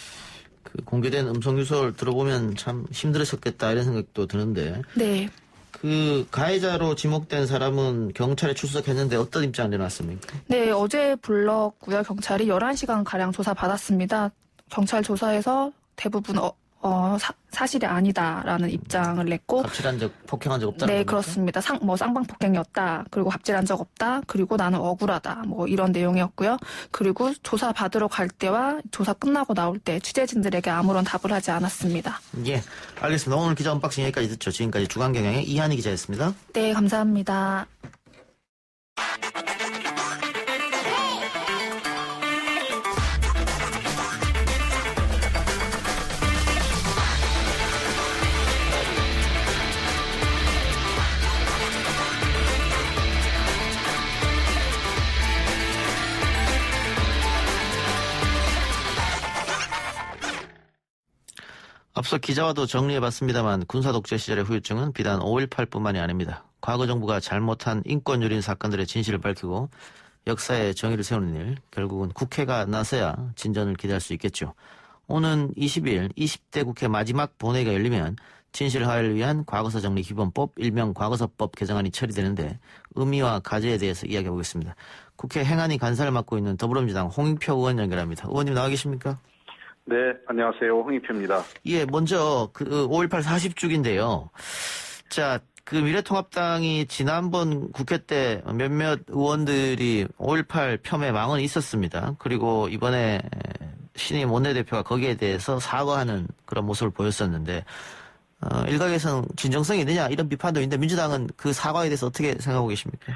그 공개된 음성 유서를 들어보면 참 힘들으셨겠다 이런 생각도 드는데. 네. 그 가해자로 지목된 사람은 경찰에 출석했는데 어떤 입장을 내놨습니까? 네, 어제 불렀고요. 경찰이 11시간가량 조사받았습니다. 경찰 조사에서 대부분 사실이 아니다라는 입장을 냈고 갑질한 적, 폭행한 적 없다는 네, 겁니까? 그렇습니다. 쌍방폭행이었다. 그리고 갑질한 적 없다. 그리고 나는 억울하다. 이런 내용이었고요. 그리고 조사 받으러 갈 때와 조사 끝나고 나올 때 취재진들에게 아무런 답을 하지 않았습니다. 예, 알겠습니다. 오늘 기자 언박싱 여기까지 듣죠. 지금까지 주간경향의 이한희 기자였습니다. 네, 감사합니다. 앞서 기자와도 정리해봤습니다만 군사독재 시절의 후유증은 비단 5.18뿐만이 아닙니다. 과거 정부가 잘못한 인권유린 사건들의 진실을 밝히고 역사의 정의를 세우는 일, 결국은 국회가 나서야 진전을 기대할 수 있겠죠. 오는 20일 20대 국회 마지막 본회의가 열리면 진실화해를 위한 과거사 정리 기본법, 일명 과거사법 개정안이 처리되는데 의미와 과제에 대해서 이야기해보겠습니다. 국회 행안위 간사를 맡고 있는 더불어민주당 홍익표 의원 연결합니다. 의원님 나와 계십니까? 네, 안녕하세요. 홍익표입니다. 예, 먼저 5.18 40주기인데요. 자, 미래통합당이 지난번 국회 때 몇몇 의원들이 5.18 폄훼 망언이 있었습니다. 그리고 이번에 신임 원내대표가 거기에 대해서 사과하는 그런 모습을 보였었는데 일각에서는 진정성이 있느냐 이런 비판도 있는데 민주당은 그 사과에 대해서 어떻게 생각하고 계십니까?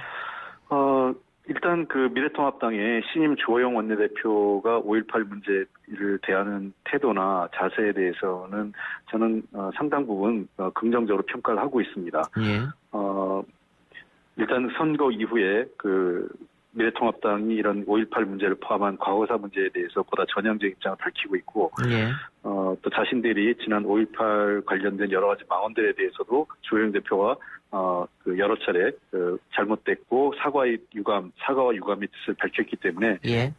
일단 미래통합당의 신임 주호영 원내대표가 5.18 문제를 대하는 태도나 자세에 대해서는 저는 상당 부분 긍정적으로 평가를 하고 있습니다. 예. 일단 선거 이후에 미래통합당이 이런 5.18 문제를 포함한 과거사 문제에 대해서 보다 전향적 입장을 밝히고 있고, 예. 또 자신들이 지난 5.18 관련된 여러 가지 망언들에 대해서도 주호영 대표가 여러 차례 잘못됐고 사과와 유감의 뜻을 밝혔기 때문에 예.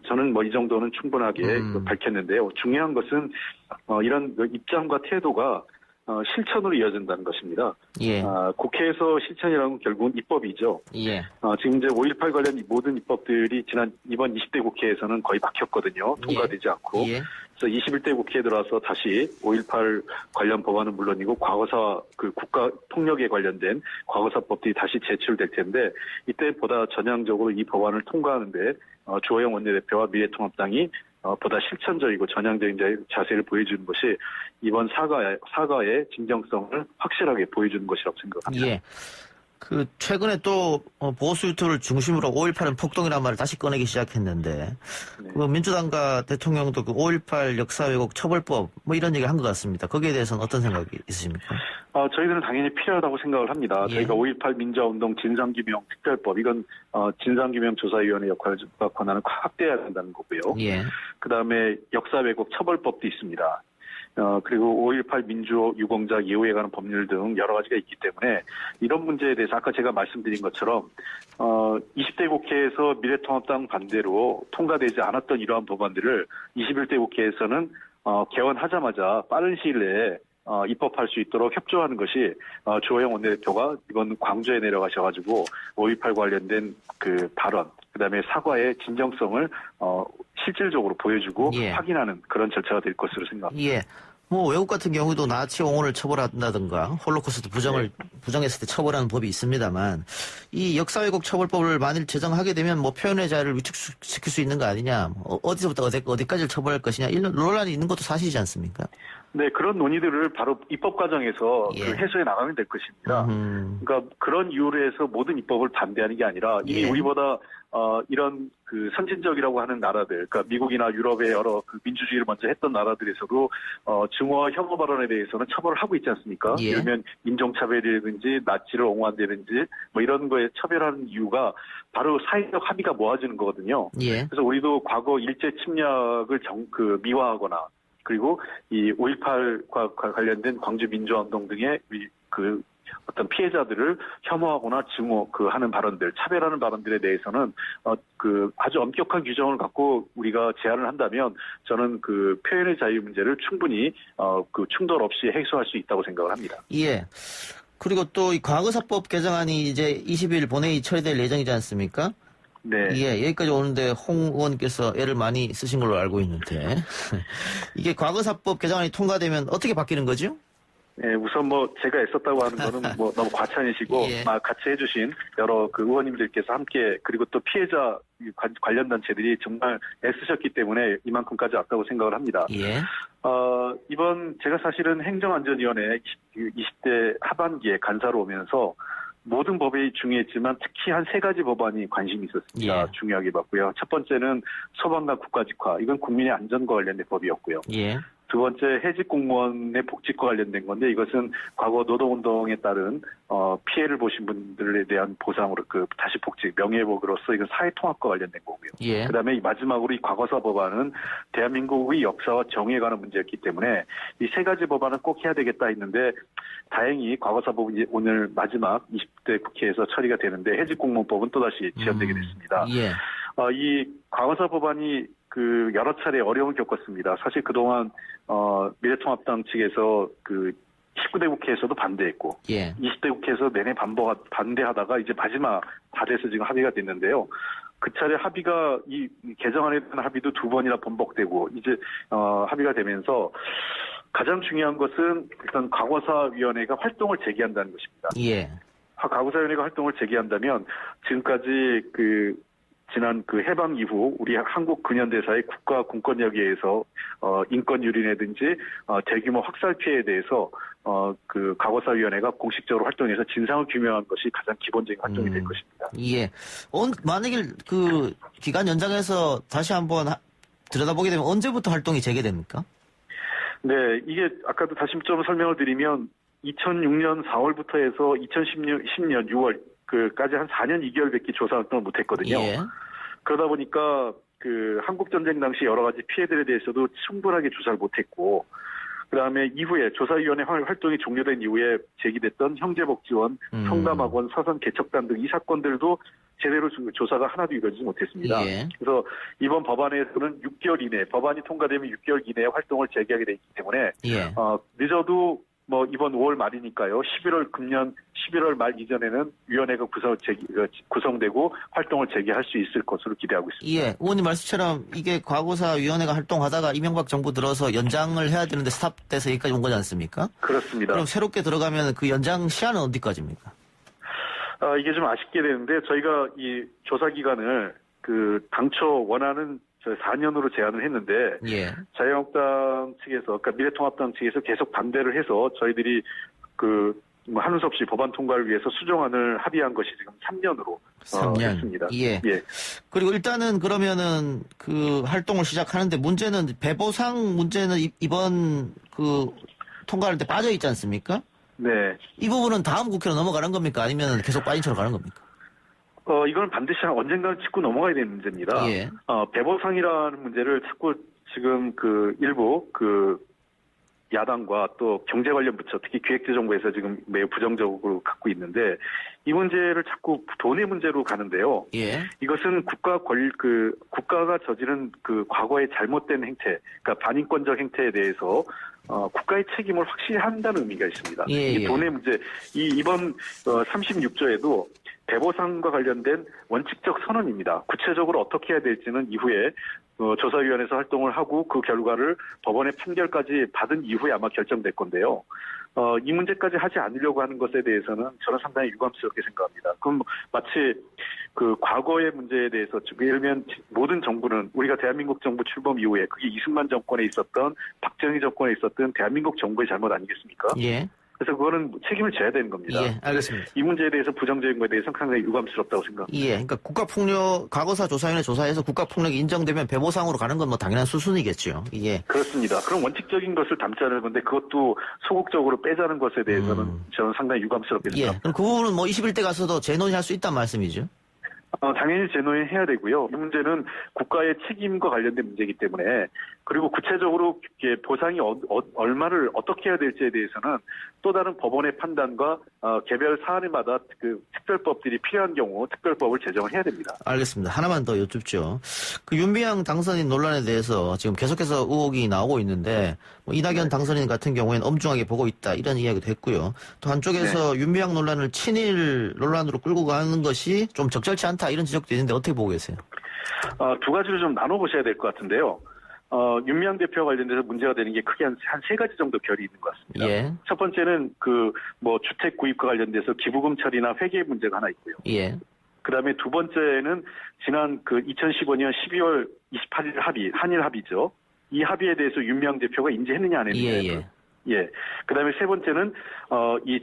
저는 이 정도는 충분하게 밝혔는데요. 중요한 것은 이런 입장과 태도가 실천으로 이어진다는 것입니다. 예. 국회에서 실천이라는 건 결국은 입법이죠. 예. 지금 이제 5.18 관련 모든 입법들이 이번 20대 국회에서는 거의 막혔거든요. 통과되지 예. 않고. 예. 그래서 21대 국회에 들어와서 다시 5.18 관련 법안은 물론이고 과거사 국가 통력에 관련된 과거사법들이 다시 제출될 텐데 이때 보다 전향적으로 이 법안을 통과하는데 주호영 원내대표와 미래통합당이 보다 실천적이고 전향적인 자세를 보여주는 것이 이번 사과의 진정성을 확실하게 보여주는 것이라고 생각합니다. 예. 최근에 또 보수 유튜브를 중심으로 5.18은 폭동이라는 말을 다시 꺼내기 시작했는데 네. 민주당과 대통령도 5.18 역사 왜곡 처벌법 이런 얘기를 한 것 같습니다. 거기에 대해서는 어떤 생각이 있으십니까? 저희들은 당연히 필요하다고 생각을 합니다. 예. 저희가 5.18 민주화운동 진상규명 특별법 이건 진상규명조사위원회 역할과 권한을 확대해야 된다는 거고요. 예. 그다음에 역사 왜곡 처벌법도 있습니다. 그리고 5.18 민주 유공자 예우에 관한 법률 등 여러 가지가 있기 때문에 이런 문제에 대해서 아까 제가 말씀드린 것처럼 20대 국회에서 미래통합당 반대로 통과되지 않았던 이러한 법안들을 21대 국회에서는 개원하자마자 빠른 시일 내에 입법할 수 있도록 협조하는 것이 주호영 원내대표가 이번 광주에 내려가셔가지고 5.18 관련된 발언 그다음에 사과의 진정성을 실질적으로 보여주고 예. 확인하는 그런 절차가 될 것으로 생각합니다. 예. 외국 같은 경우도 나치 옹호를 처벌한다든가 홀로코스트 부정했을 때 처벌하는 법이 있습니다만 이 역사 왜곡 처벌법을 만일 제정하게 되면 표현의 자유를 위축시킬 수 있는 거 아니냐, 어디서부터 어디까지를 처벌할 것이냐 이런 논란이 있는 것도 사실이지 않습니까? 네, 그런 논의들을 바로 입법 과정에서 예. 해소해 나가면 될 것입니다. 그러니까 그런 이유로 해서 모든 입법을 반대하는 게 아니라 이미 예. 우리보다 이런 선진적이라고 하는 나라들, 그러니까 미국이나 유럽의 여러 민주주의를 먼저 했던 나라들에서도 증오와 혐오 발언에 대해서는 처벌을 하고 있지 않습니까? 예. 예를 들면 인종차별이라든지 나치를 옹호한다든지 이런 거에 처벌하는 이유가 바로 사회적 합의가 모아지는 거거든요. 예. 그래서 우리도 과거 일제 침략을 미화하거나 그리고 이 5.18과 관련된 광주 민주화운동 등의 어떤 피해자들을 혐오하거나 하는 발언들, 차별하는 발언들에 대해서는 아주 엄격한 규정을 갖고 우리가 제한을 한다면 저는 표현의 자유 문제를 충분히 충돌 없이 해소할 수 있다고 생각을 합니다. 예. 그리고 또 이 과거사법 개정안이 이제 20일 본회의 처리될 예정이지 않습니까? 네. 예, 여기까지 오는데 홍 의원께서 애를 많이 쓰신 걸로 알고 있는데 이게 과거사법 개정안이 통과되면 어떻게 바뀌는 거죠? 네, 우선 제가 애썼다고 하는 거는 너무 과찬이시고, 예. 같이 해주신 여러 의원님들께서 함께, 그리고 또 피해자 관련 단체들이 정말 애쓰셨기 때문에 이만큼까지 왔다고 생각을 합니다. 예. 이번 제가 사실은 행정안전위원회 20대 하반기에 간사로 오면서 모든 법이 중요했지만 특히 한 3가지 법안이 관심이 있었습니다. 예. 중요하게 봤고요. 첫 번째는 소방관 국가직화. 이건 국민의 안전과 관련된 법이었고요. 예. 두 번째 해직 공무원의 복직과 관련된 건데 이것은 과거 노동운동에 따른 피해를 보신 분들에 대한 보상으로 다시 복직 명예회복으로서 이건 사회통합과 관련된 거고요. 예. 그다음에 마지막으로 이 과거사 법안은 대한민국의 역사와 정의에 관한 문제였기 때문에 이 세 가지 법안은 꼭 해야 되겠다 했는데 다행히 과거사 법이 오늘 마지막 20대 국회에서 처리가 되는데 해직 공무원법은 또다시 지연되게 됐습니다. 예. 이 과거사 법안이 여러 차례 어려움을 겪었습니다. 사실 그동안 미래통합당 측에서 19대 국회에서도 반대했고, 예. 20대 국회에서 내내 반대하다가 이제 마지막 다 돼서 지금 합의가 됐는데요. 그 차례 합의가 이 개정안에 대한 합의도 두 번이나 번복되고 이제 합의가 되면서 가장 중요한 것은 일단 과거사위원회가 활동을 재개한다는 것입니다. 예. 과거사위원회가 활동을 재개한다면 지금까지 지난 해방 이후 우리 한국 근현대사의 국가 공권력에 의해서 인권 유린이라든지 대규모 학살 피해에 대해서 과거사위원회가 공식적으로 활동해서 진상을 규명한 것이 가장 기본적인 활동이 될 것입니다. 예. 만약에 기간 연장해서 다시 한번 들여다보게 되면 언제부터 활동이 재개됩니까? 네, 이게 아까도 다시 좀 설명을 드리면 2006년 4월부터 해서 2010년 6월 까지 한 4년 2개월밖에 조사 활동을 못했거든요. 예. 그러다 보니까 한국전쟁 당시 여러 가지 피해들에 대해서도 충분하게 조사를 못했고, 그 다음에 이후에 조사위원회 활동이 종료된 이후에 제기됐던 형제복지원, 성남학원, 사선 개척단 등 이 사건들도 제대로 조사가 하나도 이루어지지 못했습니다. 예. 그래서 이번 법안에서는 6개월 이내, 법안이 통과되면 6개월 이내에 활동을 재개하게 돼 있기 때문에 예. 늦어도 이번 5월 말이니까요. 금년 11월 말 이전에는 위원회가 구성되고 활동을 재개할 수 있을 것으로 기대하고 있습니다. 예, 의원님 말씀처럼 이게 과거사위원회가 활동하다가 이명박 정부 들어서 연장을 해야 되는데 스탑돼서 여기까지 온 거지 않습니까? 그렇습니다. 그럼 새롭게 들어가면 그 연장 시한은 어디까지입니까? 이게 좀 아쉽게 되는데 저희가 이 조사 기간을 당초 원하는 4년으로 제안을 했는데 예. 자유한국당 측에서 그러니까 미래통합당 측에서 계속 반대를 해서 저희들이 한우 없이 법안 통과를 위해서 수정안을 합의한 것이 지금 3년으로 3년. 했습니다. 예. 예. 그리고 일단은 그러면은 활동을 시작하는데 문제는 배보상 문제는 이번 통과할 때 빠져 있지 않습니까? 네. 이 부분은 다음 국회로 넘어가는 겁니까? 아니면 계속 빠진 채로 가는 겁니까? 이건 반드시 언젠가는 짚고 넘어가야 되는 문제입니다. 예. 배보상이라는 문제를 자꾸 지금 일부 야당과 또 경제 관련 부처, 특히 기획재정부에서 지금 매우 부정적으로 갖고 있는데 이 문제를 자꾸 돈의 문제로 가는데요. 예. 이것은 국가가 저지른 과거의 잘못된 행태, 그러니까 반인권적 행태에 대해서 국가의 책임을 확실히 한다는 의미가 있습니다. 예, 이 예. 돈의 문제, 이번 36조에도 배보상과 관련된 원칙적 선언입니다. 구체적으로 어떻게 해야 될지는 이후에 조사위원회에서 활동을 하고 그 결과를 법원의 판결까지 받은 이후에 아마 결정될 건데요. 이 문제까지 하지 않으려고 하는 것에 대해서는 저는 상당히 유감스럽게 생각합니다. 그럼 마치 과거의 문제에 대해서 예를 들면 모든 정부는 우리가 대한민국 정부 출범 이후에 그게 이승만 정권에 있었던 박정희 정권에 있었던 대한민국 정부의 잘못 아니겠습니까? 예. 그래서 그거는 책임을 져야 되는 겁니다. 예, 알겠습니다. 이 문제에 대해서 부정적인 것에 대해서는 상당히 유감스럽다고 생각합니다. 예, 그러니까 국가폭력 과거사 조사위원회 조사에서 국가폭력이 인정되면 배보상으로 가는 건 당연한 수순이겠죠. 예. 그렇습니다. 그럼 원칙적인 것을 담자는 건데 그것도 소극적으로 빼자는 것에 대해서는 저는 상당히 유감스럽게 생각합니다. 예. 그럼 그 부분은 21대 가서도 재논의할 수 있다는 말씀이죠? 당연히 재논의해야 되고요. 이 문제는 국가의 책임과 관련된 문제이기 때문에 그리고 구체적으로 보상이 얼마를 어떻게 해야 될지에 대해서는 또 다른 법원의 판단과 개별 사안마다 특별법들이 필요한 경우 특별법을 제정을 해야 됩니다. 알겠습니다. 하나만 더 여쭙죠. 윤미향 당선인 논란에 대해서 지금 계속해서 의혹이 나오고 있는데 이낙연 당선인 같은 경우에는 엄중하게 보고 있다 이런 이야기도 했고요. 또 한쪽에서 윤미향 논란을 친일 논란으로 끌고 가는 것이 좀 적절치 않다 이런 지적도 있는데 어떻게 보고 계세요? 두 가지로 좀 나눠보셔야 될 것 같은데요. 윤미향 대표와 관련돼서 문제가 되는 게 크게 한 세 가지 정도 결이 있는 것 같습니다. 예. 첫 번째는 주택 구입과 관련돼서 기부금 처리나 회계 문제가 하나 있고요. 예. 그 다음에 두 번째는 지난 2015년 12월 28일 합의, 한일 합의죠. 이 합의에 대해서 윤미향 대표가 인지했느냐 안 했느냐. 예. 그 다음에 세 번째는, 이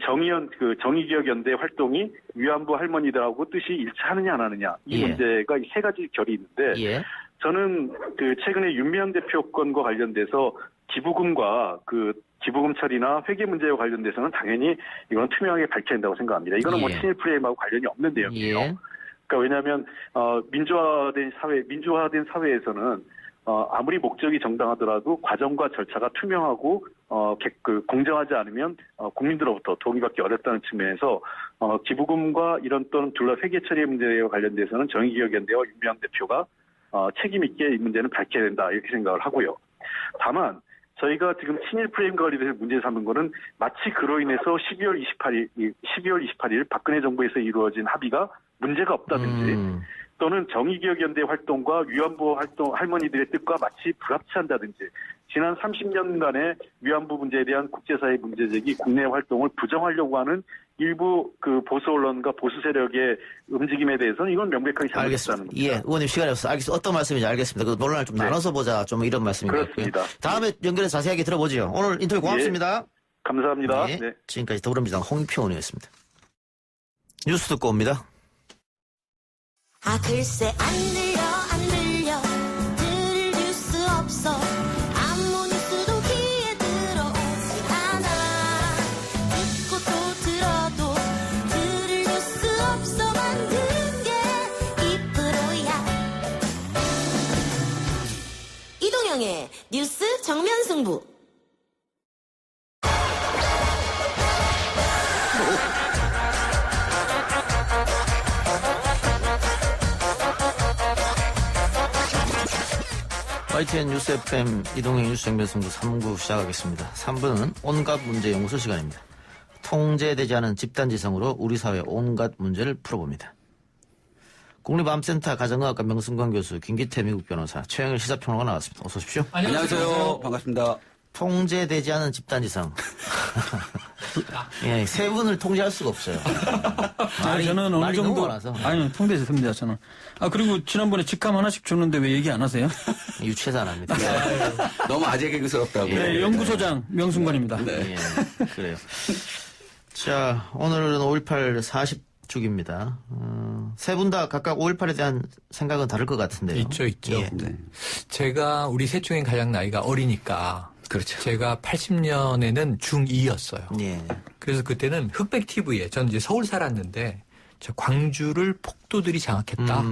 정의기억연대 활동이 위안부 할머니들하고 뜻이 일치하느냐 안 하느냐. 이 문제가 이 세 가지 결이 있는데, 저는 최근에 윤미향 대표 건과 관련돼서 기부금과 그 기부금 처리나 회계 문제와 관련돼서는 당연히 이건 투명하게 밝혀야 된다고 생각합니다. 이거는 뭐 예. 친일 프레임하고 관련이 없는 내용이에요. 예. 그러니까 왜냐하면 민주화된 사회에서는 아무리 목적이 정당하더라도 과정과 절차가 투명하고 공정하지 않으면 국민들로부터 도움이 받기 어렵다는 측면에서 기부금과 이런 또는 둘러 회계 처리 문제와 관련돼서는 정의기억연대와 윤미향 대표가 책임 있게 이 문제는 밝혀야 된다 이렇게 생각을 하고요. 다만 저희가 지금 친일 프레임 관리에서 문제 삼은 거는 마치 그로 인해서 12월 28일 박근혜 정부에서 이루어진 합의가 문제가 없다든지 또는 정의기억연대 활동과 위안부 활동 할머니들의 뜻과 마치 불합치한다든지 지난 30년간의 위안부 문제에 대한 국제사회 문제제기 국내 활동을 부정하려고 하는 일부 그 보수 언론과 보수 세력의 움직임에 대해서는 이건 명백하게 잘못했다는 알겠습니다. 예, 의원님 시간이 없어서 알겠습니다. 어떤 말씀인지 알겠습니다. 그 논란을 좀 나눠서 보자. 좀 이런 말씀인 것 같고요. 그렇습니다. 다음에 연결해서 자세하게 들어보죠. 오늘 인터뷰 고맙습니다. 감사합니다. 네, 네. 지금까지 더불어민주당 홍익표 의원이었습니다. 뉴스 듣고 옵니다. 아 글쎄 안 들려 들을 뉴스 없어 아무 뉴스도 귀에 들어오지 않아 듣고 또 들어도 들을 뉴스 없어 만든 게 2%야 이동영의 뉴스 정면 승부 YTN 뉴스 FM 이동형 뉴스 정면승부 3부 시작하겠습니다. 3부는 온갖 문제 연구소 시간입니다. 통제되지 않은 집단지성으로 우리 사회 온갖 문제를 풀어봅니다. 국립암센터 가정의학과 명승관 교수, 김기태 미국 변호사, 최영일 시사평론가 나왔습니다. 어서 오십시오. 안녕하세요. 반갑습니다. 통제되지 않은 집단지성. 예, 세 분을 통제할 수가 없어요. 저는 어느 정도 아니 통제됐습니다. 저는. 그리고 지난번에 직함 하나씩 줬는데 왜 얘기 안 하세요? 유치해서 안 합니다. 너무 아재 개그스럽다고. 네, 연구소장 명승관입니다. 네. 예, 그래요. 자, 오늘은 5.18 40주기입니다. 세 분 다 각각 5.18에 대한 생각은 다를 것 같은데요. 있죠. 예. 네. 제가 우리 셋 중에 가장 나이가 어리니까. 그렇죠. 제가 80년에는 중2였어요. 예. 그래서 그때는 흑백 TV에 저는 이제 서울 살았는데 저 광주를 폭도들이 장악했다.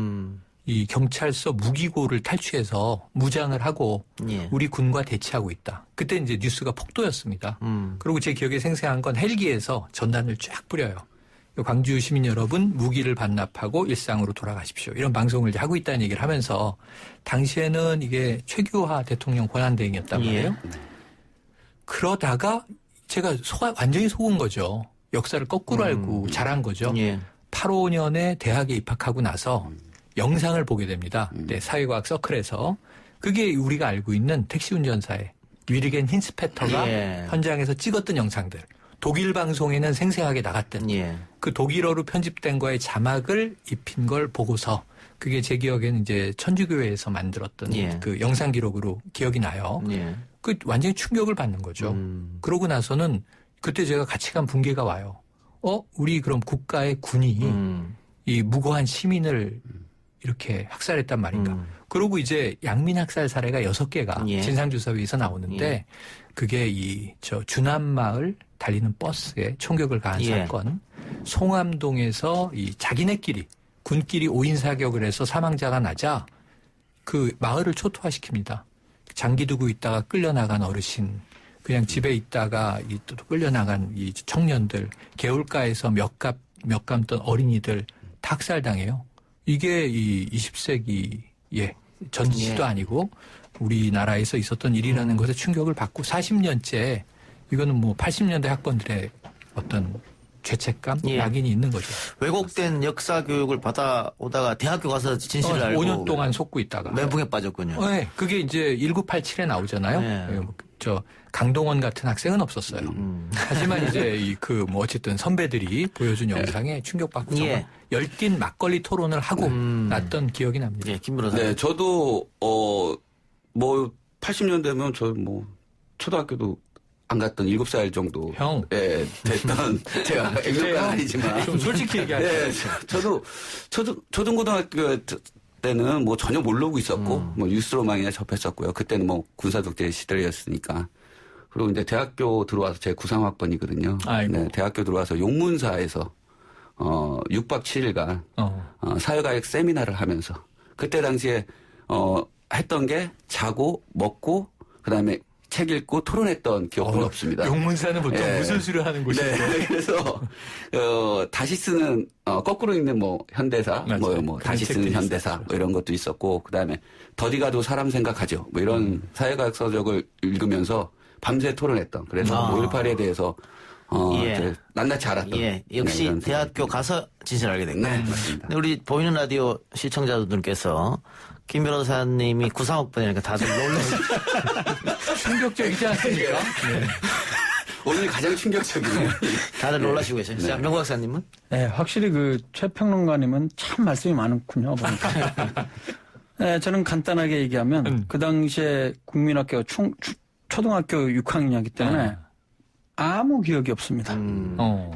이 경찰서 무기고를 탈취해서 무장을 하고 예. 우리 군과 대치하고 있다. 그때 이제 뉴스가 폭도였습니다. 그리고 제 기억에 생생한 건 헬기에서 전단을 쫙 뿌려요. 광주 시민 여러분 무기를 반납하고 일상으로 돌아가십시오. 이런 방송을 이제 하고 있다는 얘기를 하면서 당시에는 이게 최규하 대통령 권한대행이었단 말이에요. 예. 그러다가 제가 완전히 속은 거죠. 역사를 거꾸로 알고 잘한 거죠. 예. 85년에 대학에 입학하고 나서 영상을 보게 됩니다. 네, 사회과학 서클에서. 그게 우리가 알고 있는 택시 운전사의 위르겐 힌스페터가 예. 현장에서 찍었던 영상들. 독일 방송에는 생생하게 나갔던 예. 그 독일어로 편집된 거에 자막을 입힌 걸 보고서 그게 제 기억에는 이제 천주교회에서 만들었던 예. 그 영상 기록으로 기억이 나요. 예. 그 완전히 충격을 받는 거죠. 그러고 나서는 그때 제가 가치관 붕괴가 와요. 우리 그럼 국가의 군이 이 무고한 시민을 이렇게 학살했단 말인가. 그러고 이제 양민 학살 사례가 6개가 예. 진상조사위에서 나오는데 예. 그게 주남마을 달리는 버스에 총격을 가한 예. 사건, 송암동에서 이 자기네끼리 군끼리 5인 사격을 해서 사망자가 나자 그 마을을 초토화시킵니다. 장기 두고 있다가 끌려나간 어르신, 그냥 집에 있다가 또 끌려나간 이 청년들, 개울가에서 몇 감던 어린이들 다 학살당해요. 이게 이 20세기의 전시도 예. 아니고 우리나라에서 있었던 일이라는 것에 충격을 받고 40년째 이거는 뭐 80년대 학번들의 어떤 죄책감, 예. 낙인이 있는 거죠. 왜곡된 역사 교육을 받아오다가 대학교 가서 진실을 알고 5년 동안 속고 있다가 멘붕에 빠졌군요. 네, 그게 이제 1987에 나오잖아요. 네. 저 강동원 같은 학생은 없었어요. 하지만 이제 어쨌든 선배들이 보여준 영상에 충격받고 정말 열띤 막걸리 토론을 하고 났던 기억이 납니다. 예, 김 변호사. 네, 저도 80년대면 저 초등학교도 안 갔던 7살 정도. 형. 예, 됐던 제가 애교가 아니지만 좀 솔직히 얘기하세요. 네, 저도 초등고등학교 때는 뭐 전혀 모르고 있었고 뭐 뉴스로만이나 접했었고요. 그때는 뭐 군사독재 시절이었으니까. 그리고 이제 대학교 들어와서 제 93학번이거든요. 네, 대학교 들어와서 용문사에서 6박 7일간 사회과학 세미나를 하면서 그때 당시에 했던 게 자고 먹고 그다음에 책 읽고 토론했던 기억은 없습니다. 용문사는 보통 무슨 수를 하는 곳인데. 네. 그래서 다시 쓰는 거꾸로 읽는 뭐 현대사, 뭐 다시 쓰는 현대사 뭐 이런 것도 있었고 그다음에 더디가도 사람 생각하죠. 뭐 이런 사회과학 서적을 읽으면서 밤새 토론했던. 그래서 5.18에 대해서 이제 낱낱이 알았던. 역시 대학교 가서 진실을 알게 된 거예요. 네, 맞습니다. 우리 보이는 라디오 시청자분들께서 김 변호사님이 93학번이니까 다들 놀라시죠. 충격적이지 않습니까? 네. 오늘 가장 충격적이네요. 다들 놀라시고 계세요. 자, 명구 박사님은? 네, 확실히 그 최평론가님은 참 말씀이 많군요. 보니까. 네, 저는 간단하게 얘기하면 그 당시에 국민학교 초등학교 6학년이기 때문에 아무 기억이 없습니다.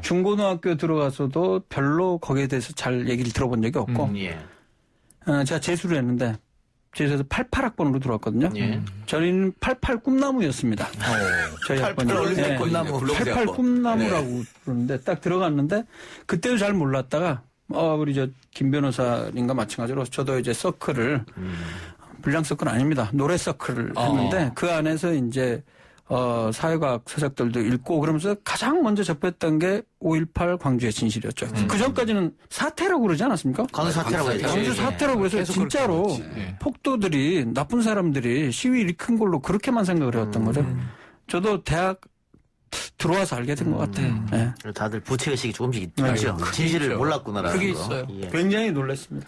중고등학교 들어가서도 별로 거기에 대해서 잘 얘기를 들어본 적이 없고 제가 재수를 했는데 재수해서 88학번으로 들어왔거든요. 저희는 88 꿈나무였습니다. 저희 학번이. 88 꿈나무라고 그러는데 딱 들어갔는데 그때도 잘 몰랐다가 우리 김 변호사님과 마찬가지로 저도 이제 서클을 불량 서클 아닙니다. 노래 서클을 했는데 그 안에서 이제 사회과학 서적들도 읽고 그러면서 가장 먼저 접했던 게 5.18 광주의 진실이었죠. 그 전까지는 사태라고 그러지 않았습니까? 광주 사태라고 했죠. 광주 사태라고 해서 진짜로 폭도들이 나쁜 사람들이 시위 일으킨 걸로 그렇게만 생각을 해왔던 거죠. 저도 대학 들어와서 알게 된 것 같아요. 네. 다들 부채의식이 조금씩 있죠. 진실을 몰랐구나라는 그게 거. 있어요. 굉장히 놀랐습니다.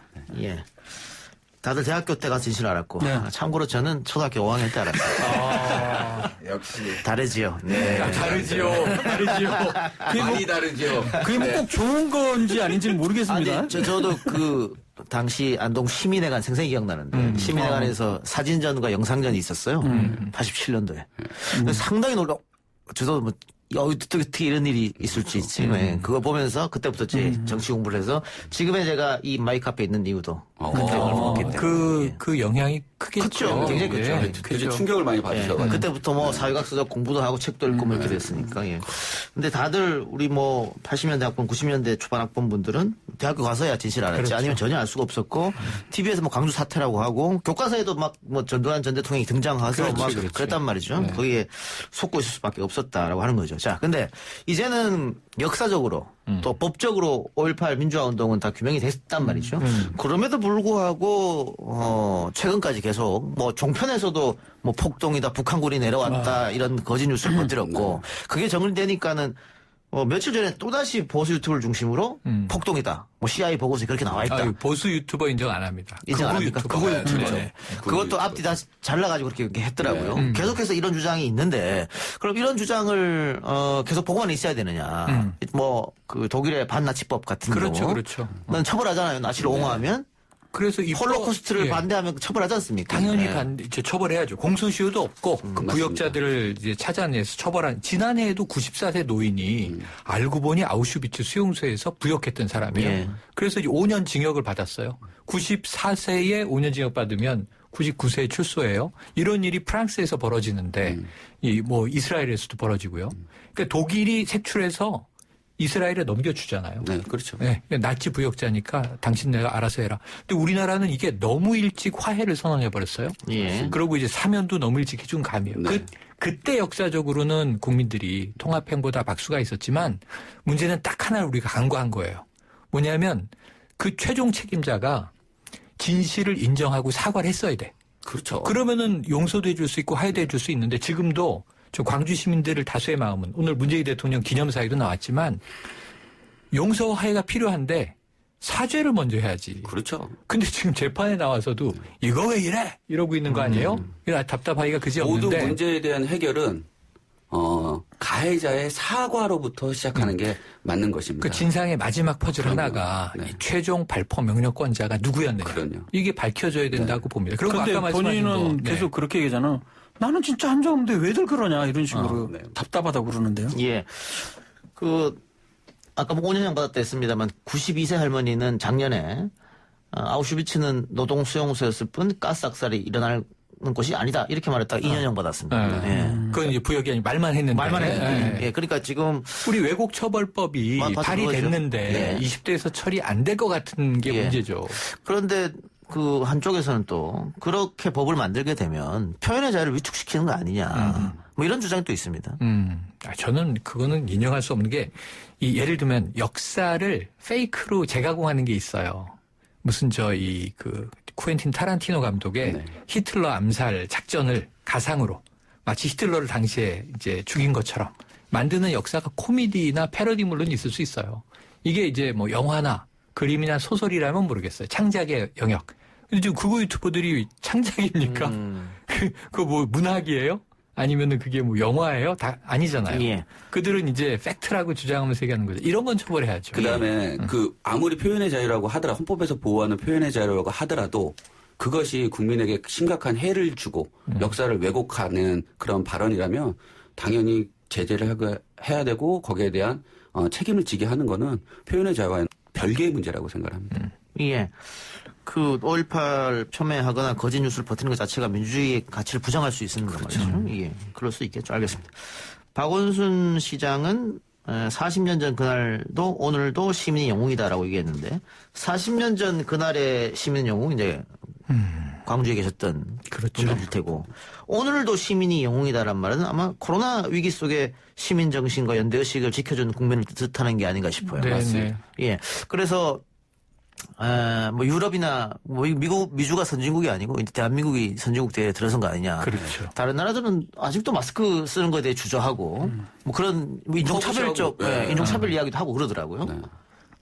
다들 대학교 때 가서 진실을 알았고 참고로 저는 초등학교 5학년 때 알았어요. 역시 다르지요. 다르지요. 많이 다르지요. 그게 뭐 꼭 좋은 건지 아닌지는 모르겠습니다. 저도 그 당시 안동 시민회관 생생히 기억나는데 시민회관에서 사진전과 영상전이 있었어요. 87년도에. 상당히 저도 뭐 어떻게 이런 일이 있을지 그거 보면서 그때부터 제 정치 공부를 해서 지금의 제가 이 마이크 앞에 있는 이유도 그때 먹었기 때문에 그 영향이 크겠죠. 굉장히 크죠. 되게 충격을 많이 받으셔가지고 그때부터 뭐 사회학 서적 공부도 하고 책도 읽고 뭐 이렇게 됐으니까. 근데 다들 우리 뭐 80년대 학번 90년대 초반 학번 분들은 대학교 가서야 진실 알았지 아니면 전혀 알 수가 없었고 TV에서 뭐 광주 사태라고 하고 교과서에도 막 뭐 전두환 전 대통령이 등장해서 막 그랬단 말이죠. 거기에 속고 있을 수밖에 없었다라고 하는 거죠. 자, 근데 이제는 역사적으로 또 법적으로 5.18 민주화 운동은 다 규명이 됐단 말이죠. 그럼에도 불구하고 최근까지 계속 뭐 종편에서도 뭐 폭동이다, 북한군이 내려왔다 이런 거짓 뉴스를 퍼뜨렸고 그게 정리되니까는 며칠 전에 또다시 보수 유튜브를 중심으로 폭동이다. 뭐 CIA 보고서에 그렇게 나와 있다. 보수 유튜버 인정 안 합니다. 인정 안 합니까? 그거 유튜버. 그것도 앞뒤 다 잘라가지고 그렇게 했더라고요. 계속해서 이런 주장이 있는데 그럼 이런 주장을 계속 보고만 있어야 되느냐. 뭐 그 독일의 반나치법 같은 그렇죠. 경우. 그렇죠. 난 처벌하잖아요. 나치를 옹호하면. 그래서 이 홀로코스트를 반대하면 처벌하지 않습니까? 당연히 이제 처벌해야죠. 공소시효도 없고 그 부역자들을 이제 찾아내서 처벌한 지난해에도 94세 노인이 알고 보니 아우슈비츠 수용소에서 부역했던 사람이에요. 그래서 이제 5년 징역을 받았어요. 94세에 5년 징역 받으면 99세에 출소해요. 이런 일이 프랑스에서 벌어지는데 뭐 이스라엘에서도 벌어지고요. 그러니까 독일이 색출해서 이스라엘에 넘겨주잖아요. 네, 그렇죠. 네, 나치 부역자니까 당신 내가 알아서 해라. 근데 우리나라는 이게 너무 일찍 화해를 선언해버렸어요. 그러고 이제 사면도 너무 일찍 해준 감이에요. 그때 역사적으로는 국민들이 통합행보다 박수가 있었지만 문제는 딱 하나를 우리가 간과한 거예요. 뭐냐면 그 최종 책임자가 진실을 인정하고 사과를 했어야 돼. 그렇죠. 그러면은 용서도 해줄 수 있고 화해도 해줄 수 있는데 지금도 저 광주 시민들을 다수의 마음은 오늘 문재인 대통령 기념사에도 나왔지만 용서와 화해가 필요한데 사죄를 먼저 해야지. 그렇죠. 근데 지금 재판에 나와서도 이거 왜 이래? 이러고 있는 거 아니에요? 답답하기가 그지없는데. 모든 문제에 대한 해결은 가해자의 사과로부터 시작하는 게 맞는 것입니다. 그 진상의 마지막 퍼즐 하나가 이 최종 발포 명령권자가 누구였느냐. 그럼요. 이게 밝혀져야 된다고 봅니다. 그리고 아까 말씀하신 본인은 계속 그렇게 얘기하잖아. 나는 진짜 한 적 없는데 왜들 그러냐 이런 식으로 답답하다고 그러는데요. 아까 뭐 5년형 받았다 했습니다만 92세 할머니는 작년에 아우슈비츠는 노동 수용소였을 뿐 가스 악살이 일어나는 곳이 아니다. 이렇게 말했다가 2년형 받았습니다. 예. 그건 이제 부역이 아니고 말만 했는데. 말만 했는데. 예. 그러니까 지금 우리 왜곡 처벌법이 발의됐는데 20대에서 처리 안 될 것 같은 게 문제죠. 그런데 그 한쪽에서는 또 그렇게 법을 만들게 되면 표현의 자유를 위축시키는 거 아니냐. 뭐 이런 주장이 또 있습니다. 저는 그거는 인정할 수 없는 게 예를 들면 역사를 페이크로 재가공하는 게 있어요. 무슨 쿠엔틴 타란티노 감독의 히틀러 암살 작전을 가상으로 마치 히틀러를 당시에 이제 죽인 것처럼 만드는 역사가 코미디나 패러디 물론 있을 수 있어요. 이게 이제 뭐 영화나 그림이나 소설이라면 모르겠어요. 창작의 영역. 근데 지금 극우 유튜버들이 창작입니까? 그거 뭐 문학이에요? 아니면은 그게 뭐 영화예요? 다 아니잖아요. 예. 그들은 이제 팩트라고 주장하면서 얘기하는 거죠. 이런 건 처벌해야죠. 그다음에 아무리 표현의 자유라고 하더라 헌법에서 보호하는 표현의 자유라고 하더라도 그것이 국민에게 심각한 해를 주고 역사를 왜곡하는 그런 발언이라면 당연히 제재를 해야 되고 거기에 대한 책임을 지게 하는 거는 표현의 자유와는 별개의 문제라고 생각합니다. 예. 5.18 폄훼하거나 거짓 뉴스를 버티는 것 자체가 민주주의의 가치를 부정할 수 있는 거죠. 예. 그럴 수 있겠죠. 알겠습니다. 박원순 시장은 40년 전 그날도 오늘도 시민이 영웅이다라고 얘기했는데 40년 전 그날의 시민 영웅 이제 광주에 계셨던 분들일 테고 오늘도 시민이 영웅이다란 말은 아마 코로나 위기 속에 시민 정신과 연대의식을 지켜준 국민을 뜻하는 게 아닌가 싶어요. 맞습니다. 예. 그래서 뭐 유럽이나 뭐 미주가 선진국이 아니고 이제 대한민국이 선진국 대에 들어선 거 아니냐. 그렇죠. 다른 나라들은 아직도 마스크 쓰는 거에 대해 주저하고 뭐 그런 인종차별적 인종차별 이야기도 하고 그러더라고요.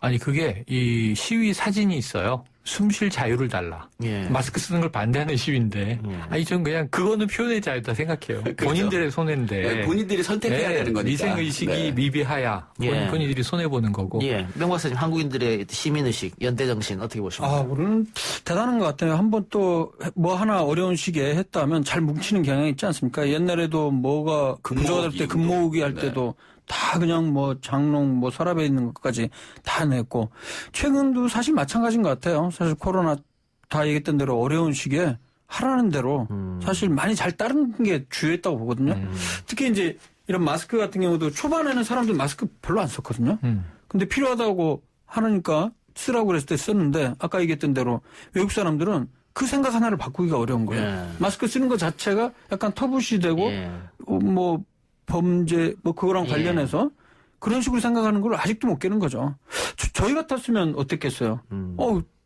아니 그게 이 시위 사진이 있어요. 숨 쉴 자유를 달라. 마스크 쓰는 걸 반대하는 시위인데 아니 전 그냥 그거는 표현의 자유다 생각해요. 그렇죠. 본인들의 손해인데. 본인들이 선택해야 되는 거니까. 위생의식이 미비하야. 본인들이 손해보는 거고. 명 박사님 한국인들의 시민의식, 연대정신 어떻게 보십니까? 우리는 대단한 것 같아요. 한번 또 뭐 하나 어려운 시기에 했다면 잘 뭉치는 경향이 있지 않습니까? 옛날에도 뭐가 부조가 될 때 금모으기 할 때도 다 그냥 뭐 장롱 뭐 서랍에 있는 것까지 다 냈고 최근도 사실 마찬가지인 것 같아요. 사실 코로나 다 얘기했던 대로 어려운 시기에 하라는 대로 사실 많이 잘 따르는 게 주요했다고 보거든요. 특히 이제 이런 마스크 같은 경우도 초반에는 사람들 마스크 별로 안 썼거든요. 근데 필요하다고 하니까 쓰라고 그랬을 때 썼는데 아까 얘기했던 대로 외국 사람들은 그 생각 하나를 바꾸기가 어려운 거예요. 마스크 쓰는 것 자체가 약간 터부시 되고 뭐 범죄 뭐 그거랑 관련해서 그런 식으로 생각하는 걸 아직도 못 깨는 거죠. 저희 같았으면 어땠겠어요?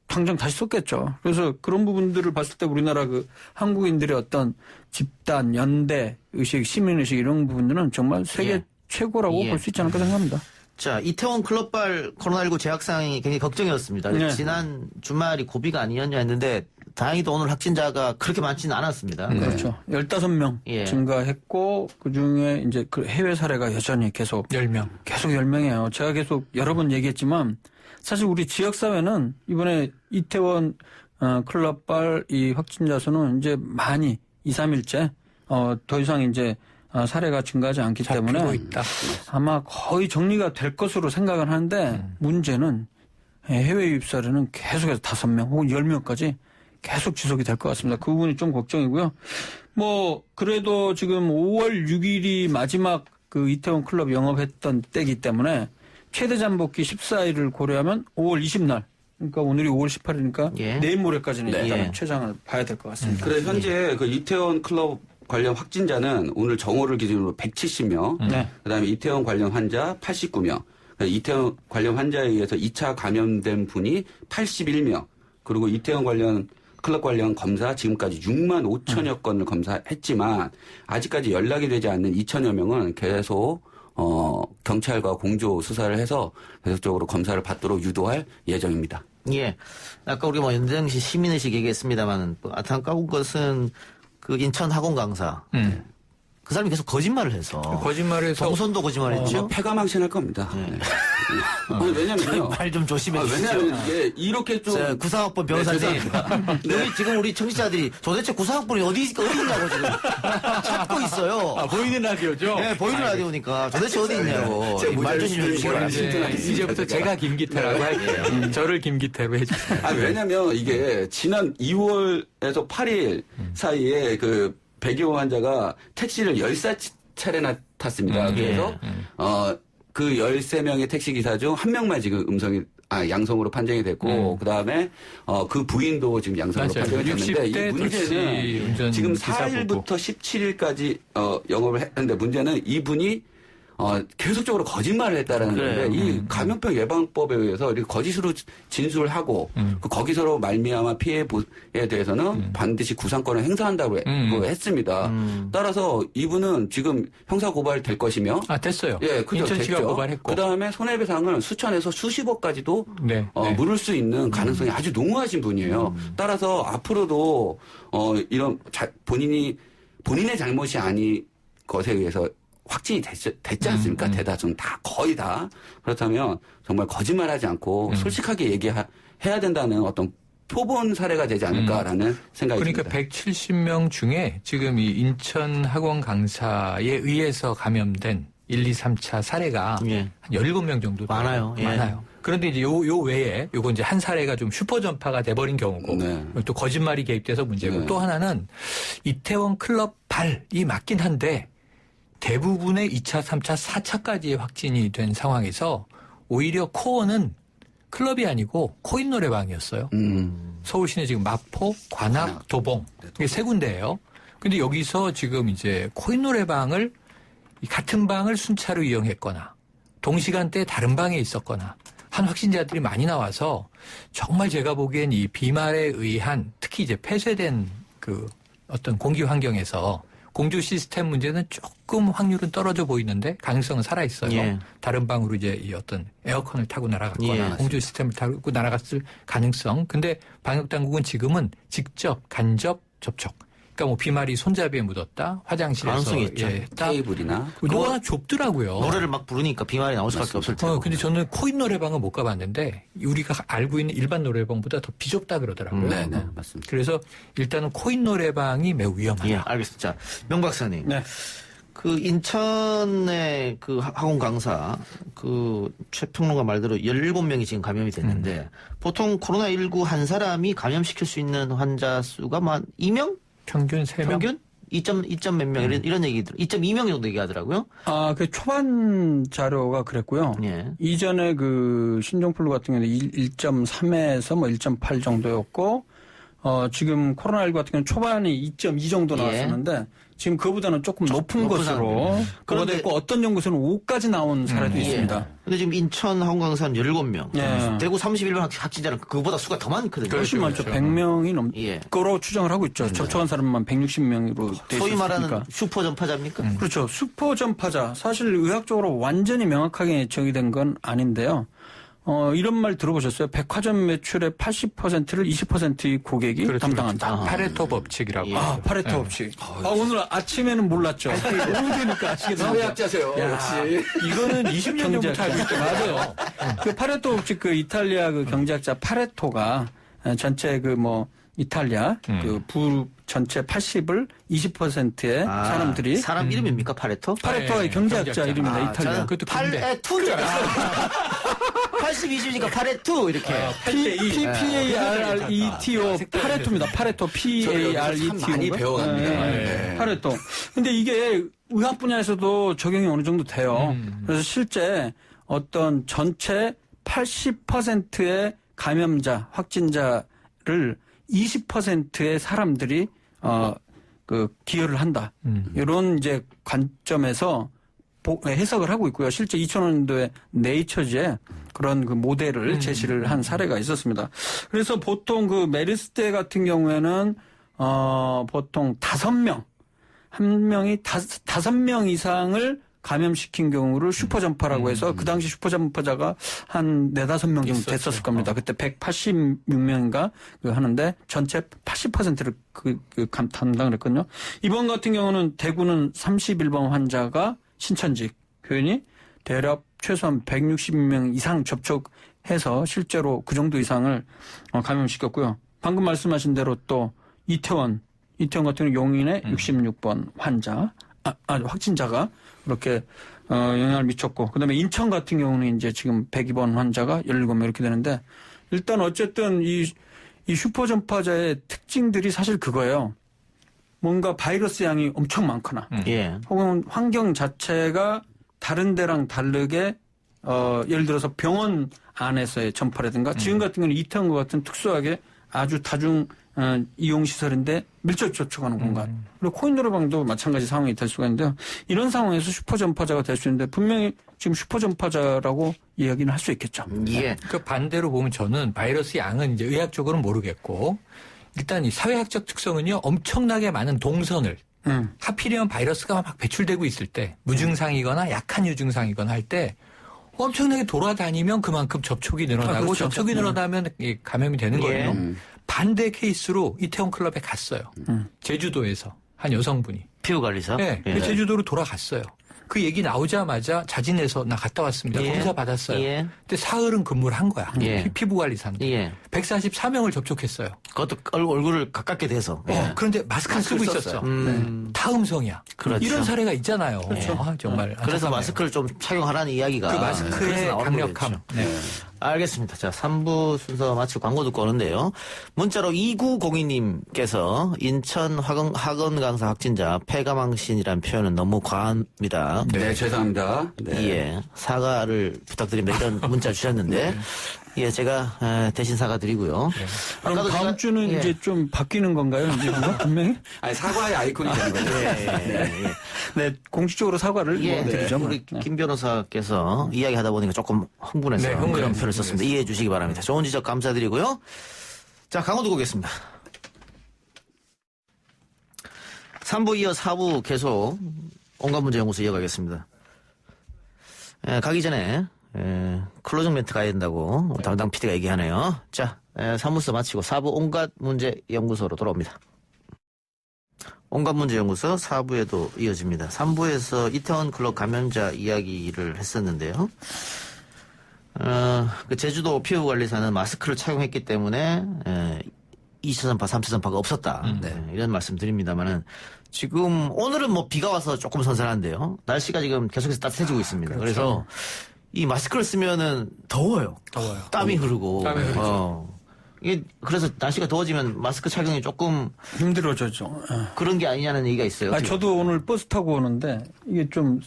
당장 다시 썼겠죠. 그래서 그런 부분들을 봤을 때 우리나라 한국인들의 어떤 집단, 연대 의식, 시민의식 이런 부분들은 정말 세계 최고라고 볼 수 있지 않을까 생각합니다. 자, 이태원 클럽발 코로나19 재학 상황이 굉장히 걱정이었습니다. 지난 주말이 고비가 아니었냐 했는데 다행히도 오늘 확진자가 그렇게 많지는 않았습니다. 그렇죠. 15명 증가했고 그중에 이제 해외 사례가 여전히 계속 10명. 계속 10명이에요. 제가 계속 여러 번 얘기했지만 사실 우리 지역사회는 이번에 이태원 클럽발 이 확진자 수는 이제 많이 2, 3일째 더 이상 이제 사례가 증가하지 않기 때문에 있다. 아마 거의 정리가 될 것으로 생각을 하는데 문제는 해외 유입 사례는 계속해서 5명 혹은 10명까지 계속 지속이 될 것 같습니다. 그 부분이 좀 걱정이고요. 뭐 그래도 지금 5월 6일이 마지막 그 이태원 클럽 영업했던 때이기 때문에 최대 잠복기 14일을 고려하면 5월 20날 그러니까 오늘이 5월 18일이니까 내일 모레까지는 일단 최장을 봐야 될 것 같습니다. 그래 현재 그 이태원 클럽 관련 확진자는 오늘 정오를 기준으로 170명, 그다음에 이태원 관련 환자 89명, 이태원 관련 환자에 의해서 2차 감염된 분이 81명, 그리고 이태원 관련 클럽 관련 검사 지금까지 6만 5천여 건을 검사했지만 아직까지 연락이 되지 않는 2천여 명은 계속 경찰과 공조 수사를 해서 계속적으로 검사를 받도록 유도할 예정입니다. 예. 아까 우리 뭐 연대정신 시민의식 얘기했습니다만 안타까운 것은 그 인천 학원 강사 그 사람이 계속 거짓말을 해서. 거짓말해서. 동선도 거짓말했죠. 패가망신할 겁니다. 네. 왜냐면요. 말 좀 조심해 주세요. 왜냐면 이게 이렇게 좀. 구상학번 변호사님. 여기 지금 우리 청취자들이 도대체 구상학번이 어디냐고 지금 찾고 있어요. 보이는 라디오죠? 네, 보이는 라디오니까 도대체 어디 있냐고. 말 조심 좀 주시기 바랍니다. 이제부터 제가 김기태라고 할게요. 저를 김기태로 해주세요. 왜냐면 이게 지난 2월에서 8일 사이에 그 배기호 환자가 택시를 14차례나 탔습니다. 그래서 그 13명의 택시기사 중 한 명만 지금 양성으로 판정이 됐고 그다음에 그 부인도 지금 양성으로 판정이 됐는데 이 문제는 지금 4일부터 17일까지 영업을 했는데 문제는 이분이 계속적으로 거짓말을 했다라는 건데 이 감염병 예방법에 의해서 이렇게 거짓으로 진술을 하고 거기서로 말미암아 피해에 대해서는 반드시 구상권을 행사한다고 했습니다. 따라서 이분은 지금 형사 고발될 것이며 됐어요. 예, 인천시가 고발했고 그다음에 손해배상을 수천에서 수십억까지도 물을 수 있는 가능성이 아주 농후하신 분이에요. 따라서 앞으로도 이런 본인의 잘못이 아닌 것에 의해서 확진이 됐지 않습니까? 대다수는 다 거의 다. 그렇다면 정말 거짓말하지 않고 솔직하게 얘기해야 된다는 어떤 표본 사례가 되지 않을까라는 생각이 듭니다. 그러니까 170명 중에 지금 이 인천 학원 강사에 의해서 감염된 1, 2, 3차 사례가 한 17명 정도 많아요. 많아요. 그런데 이제 요 외에 요거 이제 한 사례가 좀 슈퍼 전파가 돼버린 경우고 또 거짓말이 개입돼서 문제고 또 하나는 이태원 클럽 발이 맞긴 한데 대부분의 2차, 3차, 4차까지의 확진이 된 상황에서 오히려 코어는 클럽이 아니고 코인 노래방이었어요. 서울시내 지금 마포, 관악, 도봉 이게 세 군데예요. 근데 여기서 지금 이제 코인 노래방을 같은 방을 순차로 이용했거나 동시간대에 다른 방에 있었거나 한 확진자들이 많이 나와서 정말 제가 보기엔 이 비말에 의한 특히 이제 폐쇄된 그 어떤 공기 환경에서 공조 시스템 문제는 조금 확률은 떨어져 보이는데 가능성은 살아있어요. 다른 방으로 이제 이 어떤 에어컨을 타고 날아갔거나 공조 시스템을 타고 날아갔을 가능성. 근데 방역당국은 지금은 직접 간접 접촉. 그러니까 뭐 비말이 손잡이에 묻었다, 화장실에서 가능성이 있죠. 테이블이나 노래가 좁더라고요. 노래를 막 부르니까 비말이 나올 수밖에 없을 텐데. 근데 저는 코인 노래방은 못 가봤는데 우리가 알고 있는 일반 노래방보다 더 비좁다 그러더라고요. 네, 맞습니다. 그래서 일단은 코인 노래방이 매우 위험하다. 예, 알겠습니다. 자, 명 박사님. 그 인천의 그 학원 강사 그 최평론가 말대로 17명이 지금 감염이 됐는데 보통 코로나19 한 사람이 감염시킬 수 있는 환자 수가 만 2명? 평균 3명? 평균? 2점 몇 명 이런 얘기들 2.2명 정도 얘기하더라고요. 그 초반 자료가 그랬고요. 이전에 그 신종플루 같은 경우는 1.3에서 뭐 1.8 정도였고 지금 코로나19 같은 경우는 초반에 2.2 정도 나왔었는데 지금 그거보다는 조금 높은 것으로 그런데 있고 어떤 연구소는 5까지 나온 사례도 있습니다. 근데 지금 인천 학원 강사는 17명, 대구 31명 확진자는 그거보다 수가 더 많거든요. 훨씬 많죠. 100명이 넘 거로 추정을 하고 있죠. 접촉한 사람만 160명으로 돼 있으니까. 소위 말하는 슈퍼 전파자입니까? 그렇죠. 슈퍼 전파자. 사실 의학적으로 완전히 명확하게 정의된 건 아닌데요. 이런 말 들어보셨어요? 백화점 매출의 80%를 20%의 고객이 담당한다. 파레토 법칙이라고. 파레토 법칙. 오늘 아침에는 몰랐죠. 오후 되니까 아시게 됩니다. 사회학자세요. 역시. 이거는 20년 전부터 알고 있죠. 맞아요. 그 파레토 법칙 그 이탈리아 그 경제학자 파레토가 전체 그 뭐 이탈리아 그 부 전체 80을 20%의 사람들이 사람 이름입니까 파레토? 파레토의 경제학자 이름입니다. 이탈리아. 그것도 파레토죠. 80, 20이니까 파레토 이렇게. P-A-R-R-E-T-O 파레토입니다. 파레토 P-A-R-E-T-O. 많이 배워갑니다. 파레토. 근데 이게 의학 분야에서도 적용이 어느 정도 돼요. 그래서 실제 어떤 전체 80%의 감염자, 확진자를 20%의 사람들이 기여를 한다. 이런 이제 관점에서 해석을 하고 있고요. 실제 2000년도에 네이처지에 그런 그 모델을 제시를 한 사례가 있었습니다. 그래서 보통 그 메르스 때 같은 경우에는 보통 5명, 한 명이 5명 이상을 감염시킨 경우를 슈퍼전파라고 해서 그 당시 슈퍼전파자가 한 4-5명 정도 됐었을 겁니다. 그때 186명인가 하는데 전체 80%를 담당을 했거든요. 이번 같은 경우는 대구는 31번 환자가 신천지 교인이 대략 최소한 160명 이상 접촉해서 실제로 그 정도 이상을 감염시켰고요. 방금 말씀하신 대로 또 이태원 같은 경우 용인의 66번 환자, 확진자가 그렇게 영향을 미쳤고, 그다음에 인천 같은 경우는 이제 지금 102번 환자가 17명 이렇게 되는데, 일단 어쨌든 이 슈퍼전파자의 특징들이 사실 그거예요. 뭔가 바이러스 양이 엄청 많거나, 혹은 환경 자체가 다른 데랑 다르게 예를 들어서 병원 안에서의 전파라든가, 지금 같은 경우는 이태원과 같은 특수하게 아주 다중 이용시설인데 밀접 접촉하는 공간. 그리고 코인 노래방도 마찬가지 상황이 될 수가 있는데요. 이런 상황에서 슈퍼전파자가 될 수 있는데 분명히 지금 슈퍼전파자라고 이야기는 할 수 있겠죠. 예. 그 반대로 보면 저는 바이러스 양은 이제 의학적으로는 모르겠고 일단 이 사회학적 특성은요. 엄청나게 많은 동선을 하필이면 바이러스가 막 배출되고 있을 때 무증상이거나 약한 유증상이거나 할 때 엄청나게 돌아다니면 그만큼 접촉이 늘어나고 그렇죠. 접촉이 늘어나면 감염이 되는 거예요. 반대 케이스로 이태원 클럽에 갔어요. 제주도에서 한 여성분이. 피부관리사? 네. 제주도로 돌아갔어요. 그 얘기 나오자마자 자진해서 나 갔다 왔습니다. 검사 받았어요. 근데 사흘은 근무를 한 거야. 피부관리사인데. 144명을 접촉했어요. 그것도 얼굴을 가깝게 대서. 그런데 마스크를 쓰고 있었어. 다 음성이야. 그렇죠. 이런 사례가 있잖아요. 그렇죠. 정말. 그래서 마스크를 좀 착용하라는 이야기가. 그 마스크의 강력함. 알겠습니다. 자, 3부 순서 마치고 광고 듣고 오는데요. 문자로 2902님께서 인천 학원 강사 확진자 폐가망신이란 표현은 너무 과합니다. 네, 죄송합니다. 네. 예, 사과를 부탁드립니다. 이런 문자 주셨는데. 예, 제가 대신 사과드리고요. 그럼 다음 주는 이제 좀 바뀌는 건가요? 이제 분명히? 아니, 사과의 아이콘이 되는 거죠. 네, 공식적으로 사과를 드리죠. 우리 김 변호사께서 이야기하다 보니까 조금 흥분해서 그런 표현을 썼습니다. 이해해 주시기 바랍니다. 좋은 지적 감사드리고요. 자, 강호 듣고 오겠습니다. 3부 이어 4부 계속 온갖문제연구소 이어가겠습니다. 가기 전에 클로징 멘트 가야 된다고 담당 PD가 얘기하네요. 자, 사무소 마치고 4부 온갖문제연구소로 돌아옵니다. 온갖문제연구소 4부에도 이어집니다. 3부에서 이태원 클럽 감염자 이야기를 했었는데요. 그 제주도 피부관리사는 마스크를 착용했기 때문에 2차 전파, 3차 전파가 없었다. 이런 말씀 드립니다만은 지금 오늘은 뭐 비가 와서 조금 선선한데요. 날씨가 지금 계속해서 따뜻해지고 있습니다. 그렇죠. 그래서 이 마스크를 쓰면은 더워요. 땀이 흐르고. 이게 그래서 날씨가 더워지면 마스크 착용이 조금 힘들어졌죠. 그런 게 아니냐는 얘기가 있어요. 저도 오늘 버스 타고 오는데 이게 좀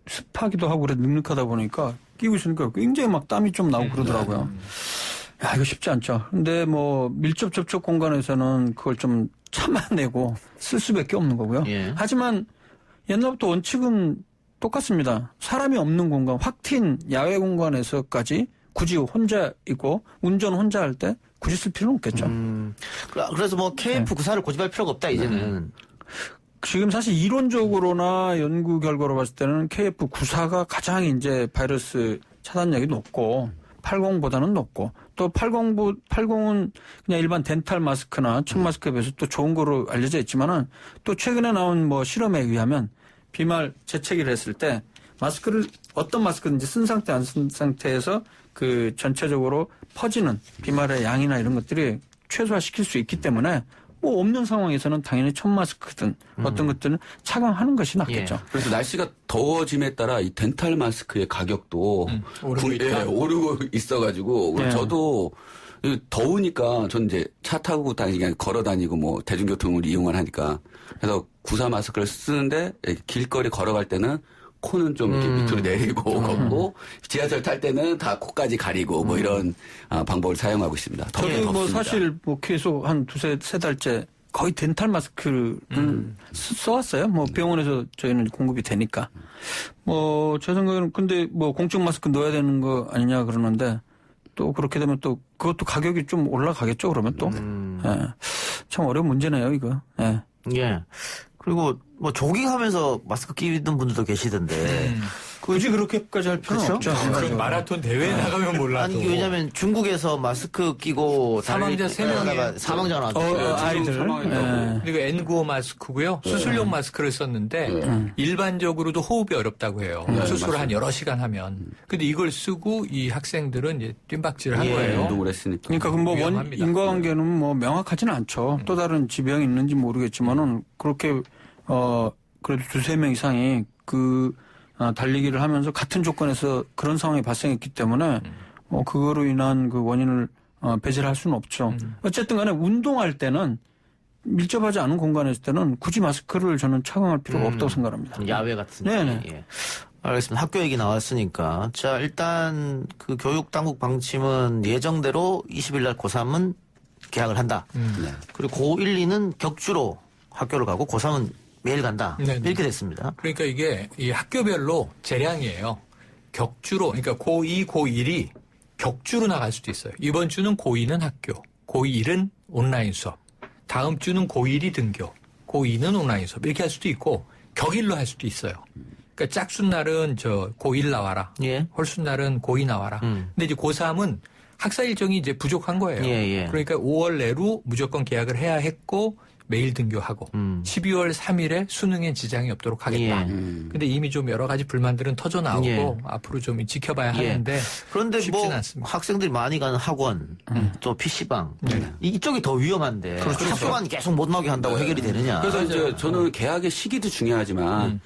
습하기도 하고 그래 눅눅하다 보니까 끼고 있으니까 굉장히 막 땀이 좀 나고 그러더라고요. 야, 이거 쉽지 않죠. 근데 뭐 밀접 접촉 공간에서는 그걸 좀 참아내고 쓸 수밖에 없는 거고요. 하지만 옛날부터 원칙은 똑같습니다. 사람이 없는 공간, 확 튄 야외 공간에서까지 굳이 혼자 있고 운전 혼자 할 때 굳이 쓸 필요는 없겠죠. 그래서 뭐 KF94를 고집할 필요가 없다 이제는. 지금 사실 이론적으로나 연구 결과로 봤을 때는 KF94가 가장 이제 바이러스 차단력이 높고 80보다는 높고 또 80은 그냥 일반 덴탈 마스크나 천 마스크에 비해서 또 좋은 거로 알려져 있지만은 또 최근에 나온 뭐 실험에 의하면 비말 재채기를 했을 때 마스크를 어떤 마스크든지 쓴 상태 안 쓴 상태에서 그 전체적으로 퍼지는 비말의 양이나 이런 것들이 최소화시킬 수 있기 때문에 뭐 없는 상황에서는 당연히 천 마스크든 어떤 것들은 착용하는 것이 낫겠죠. 그래서 날씨가 더워짐에 따라 이 덴탈 마스크의 가격도 오르고 있어가지고 저도 더우니까 전 이제 차 타고 다니기 아니라 걸어 다니고 뭐 대중교통을 이용을 하니까 그래서 94 마스크를 쓰는데 길거리 걸어갈 때는 코는 좀 이렇게 밑으로 내리고 걷고 지하철 탈 때는 다 코까지 가리고 뭐 이런 방법을 사용하고 있습니다. 저도 뭐 사실 뭐 계속 한 세 달째 거의 덴탈 마스크를 써왔어요. 뭐 병원에서 저희는 공급이 되니까. 뭐 제 생각에는 근데 뭐 공적 마스크 넣어야 되는 거 아니냐 그러는데 또 그렇게 되면 또 그것도 가격이 좀 올라가겠죠. 그러면 또. 참 어려운 문제네요 이거. 그리고 뭐 조깅하면서 마스크 끼는 분들도 계시던데. 굳이 그렇게까지 할 필요는 그렇죠? 없죠. 그럼 마라톤 대회에 나가면 몰라도. 아니, 왜냐면 중국에서 마스크 끼고 사망자 3명이 사망자가 나왔어요. 아이들. 그리고 N95 마스크고요. 수술용 마스크를 썼는데 일반적으로도 호흡이 어렵다고 해요. 수술을 한 여러 시간 하면. 근데 이걸 쓰고 이 학생들은 이제 뜀박질을 한 거예요. 운동을 했으니까. 그러니까 뭐 인과관계는 뭐 명확하지는 않죠. 또 다른 지병이 있는지 모르겠지만은 그렇게 그래도 2-3명 이상이 달리기를 하면서 같은 조건에서 그런 상황이 발생했기 때문에 그거로 인한 그 원인을 배제를 할 수는 없죠. 어쨌든 간에 운동할 때는 밀접하지 않은 공간에 있을 때는 굳이 마스크를 저는 착용할 필요가 없다고 생각합니다. 야외 같은. 네네. 예. 알겠습니다. 학교 얘기 나왔으니까. 자, 일단 그 교육당국 방침은 예정대로 20일 날 고3은 개학을 한다. 그리고 고1, 2는 격주로 학교를 가고 고3은 매일 간다. 네네. 이렇게 됐습니다. 그러니까 이게 이 학교별로 재량이에요. 격주로, 그러니까 고2, 고1이 격주로 나갈 수도 있어요. 이번 주는 고2는 학교, 고1은 온라인 수업, 다음 주는 고1이 등교, 고2는 온라인 수업 이렇게 할 수도 있고 격일로 할 수도 있어요. 그러니까 짝순 날은 고1 나와라. 예. 홀순 날은 고2 나와라. 근데 이제 고3은 학사 일정이 이제 부족한 거예요. 예. 그러니까 5월 내로 무조건 계약을 해야 했고 매일 등교하고 12월 3일에 수능에 지장이 없도록 하겠다. 근데 이미 좀 여러 가지 불만들은 터져 나오고 앞으로 좀 지켜봐야 하는데 그런데 쉽진 뭐 않습니다. 학생들이 많이 가는 학원 또 PC방 이쪽이 더 위험한데 학교만 계속 못 나오게 한다고 해결이 되느냐. 그래서 이제 저는 개학의 시기도 중요하지만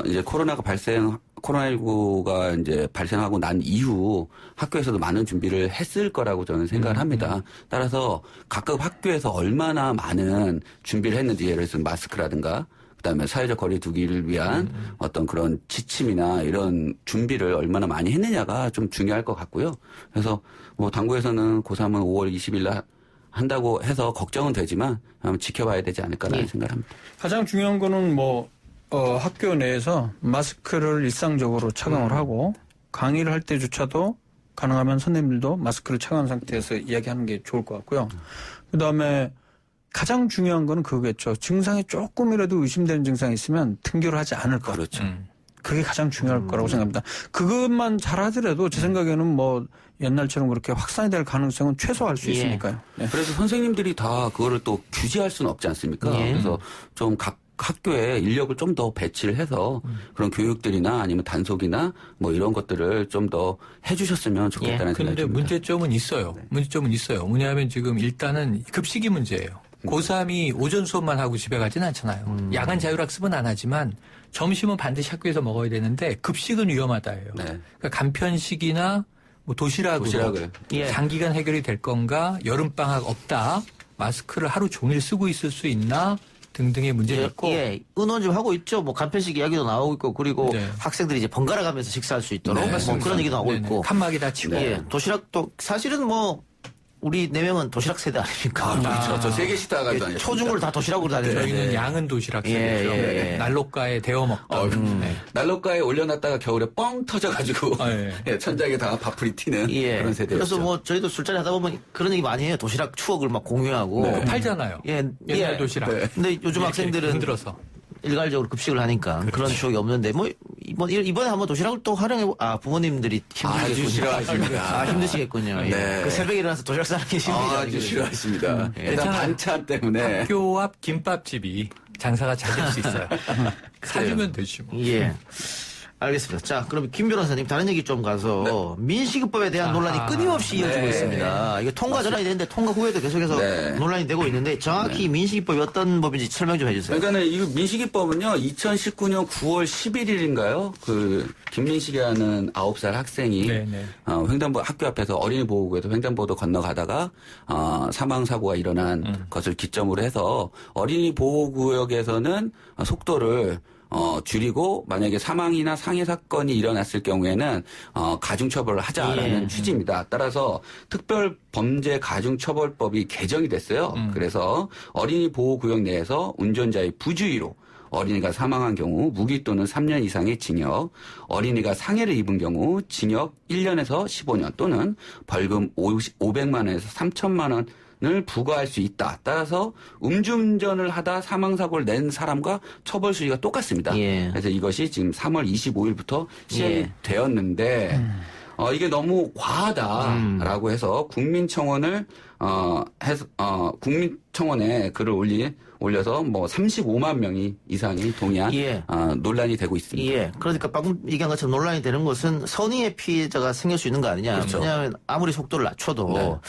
이제 코로나19가 이제 발생하고 난 이후 학교에서도 많은 준비를 했을 거라고 저는 생각을 합니다. 따라서 각각 학교에서 얼마나 많은 준비를 했는지 예를 들어서 마스크라든가 그다음에 사회적 거리 두기를 위한 어떤 그런 지침이나 이런 준비를 얼마나 많이 했느냐가 좀 중요할 것 같고요. 그래서 뭐 당국에서는 고3은 5월 20일 날 한다고 해서 걱정은 되지만 한번 지켜봐야 되지 않을까라는 생각을 합니다. 가장 중요한 거는 학교 내에서 마스크를 일상적으로 착용을 하고 강의를 할 때조차도 가능하면 선생님들도 마스크를 착용한 상태에서 이야기하는 게 좋을 것 같고요. 그다음에 가장 중요한 거는 그거겠죠. 증상이 조금이라도 의심되는 증상이 있으면 등교를 하지 않을 것. 그렇죠. 그게 가장 중요할 거라고 생각합니다. 그것만 잘하더라도 제 생각에는 옛날처럼 그렇게 확산이 될 가능성은 최소화할 수 있으니까요. 네. 그래서 선생님들이 다 그거를 또 규제할 수는 없지 않습니까? 그래서 좀 각 학교에 인력을 좀 더 배치를 해서 그런 교육들이나 아니면 단속이나 뭐 이런 것들을 좀 더 해주셨으면 좋겠다는 생각이 듭니다. 그런데 문제점은 있어요. 문제점은 있어요. 뭐냐면 지금 일단은 급식이 문제예요. 고3이 오전 수업만 하고 집에 가진 않잖아요. 야간 자율학습은 안 하지만 점심은 반드시 학교에서 먹어야 되는데 급식은 위험하다예요. 그러니까 간편식이나 뭐 도시락으로 장기간 해결이 될 건가, 여름방학 없다, 마스크를 하루 종일 쓰고 있을 수 있나 등등의 문제가 있고. 의논 좀 하고 있죠. 뭐 간편식 이야기도 나오고 있고 그리고 학생들이 이제 번갈아 가면서 식사할 수 있도록 뭐 그런 얘기도 나오고 있고. 칸막이 다 치고. 도시락도 사실은 우리 4명은 도시락 세대 아닙니까? 그렇죠. 저 세계 식당 가도 다녔습니다. 초중을 다 도시락으로 다니는데. 저희는 양은 도시락 세대죠. 난로가에 데워 먹던. 난로가에 올려놨다가 겨울에 뻥 터져가지고 천장에다가 밥풀이 튀는 그런 세대였죠. 그래서 저희도 술자리 하다 보면 그런 얘기 많이 해요. 도시락 추억을 막 공유하고. 팔잖아요. 옛날 도시락. 근데 요즘 학생들은 흔들어서. 일괄적으로 급식을 하니까 그런 추억이 없는데 이번에 한번 도시락을 또 부모님들이 힘드시겠군요. 힘드시겠군요. 그 새벽에 일어나서 도시락 싸는 게 힘들죠. 아주 싫어하십니다. 일단 반찬 때문에. 학교 앞 김밥집이 장사가 잘 될 수 있어요. 사주면 되지 뭐. 알겠습니다. 자, 그럼 김 변호사님 다른 얘기 좀 가서 민식이법에 대한 논란이 끊임없이 이어지고 있습니다. 이게 통과 전환이 되는데 통과 후에도 계속해서 논란이 되고 있는데 정확히 민식이법이 어떤 법인지 설명 좀 해주세요. 그러니까는 이 민식이법은요 2019년 9월 11일인가요? 그 김민식이라는 9살 학생이 횡단보 학교 앞에서 어린이 보호구에서 횡단보도 건너가다가 사망 사고가 일어난 것을 기점으로 해서 어린이 보호구역에서는 속도를 줄이고 만약에 사망이나 상해 사건이 일어났을 경우에는 가중처벌을 하자라는 취지입니다. 따라서 특별범죄가중처벌법이 개정이 됐어요. 그래서 어린이 보호구역 내에서 운전자의 부주의로 어린이가 사망한 경우 무기 또는 3년 이상의 징역, 어린이가 상해를 입은 경우 징역 1년에서 15년 또는 벌금 500만 원에서 3천만 원을 부과할 수 있다. 따라서 음주운전을 하다 사망사고를 낸 사람과 처벌 수위가 똑같습니다. 예. 그래서 이것이 지금 3월 25일부터 시행이 되었는데 이게 너무 과하다라고 해서 국민청원을 국민청원에 글을 올려서 뭐 35만 명이 이상이 동의한 논란이 되고 있습니다. 예. 그러니까 방금 얘기한 것처럼 논란이 되는 것은 선의의 피해자가 생길 수 있는 거 아니냐. 그렇죠. 왜냐하면 아무리 속도를 낮춰도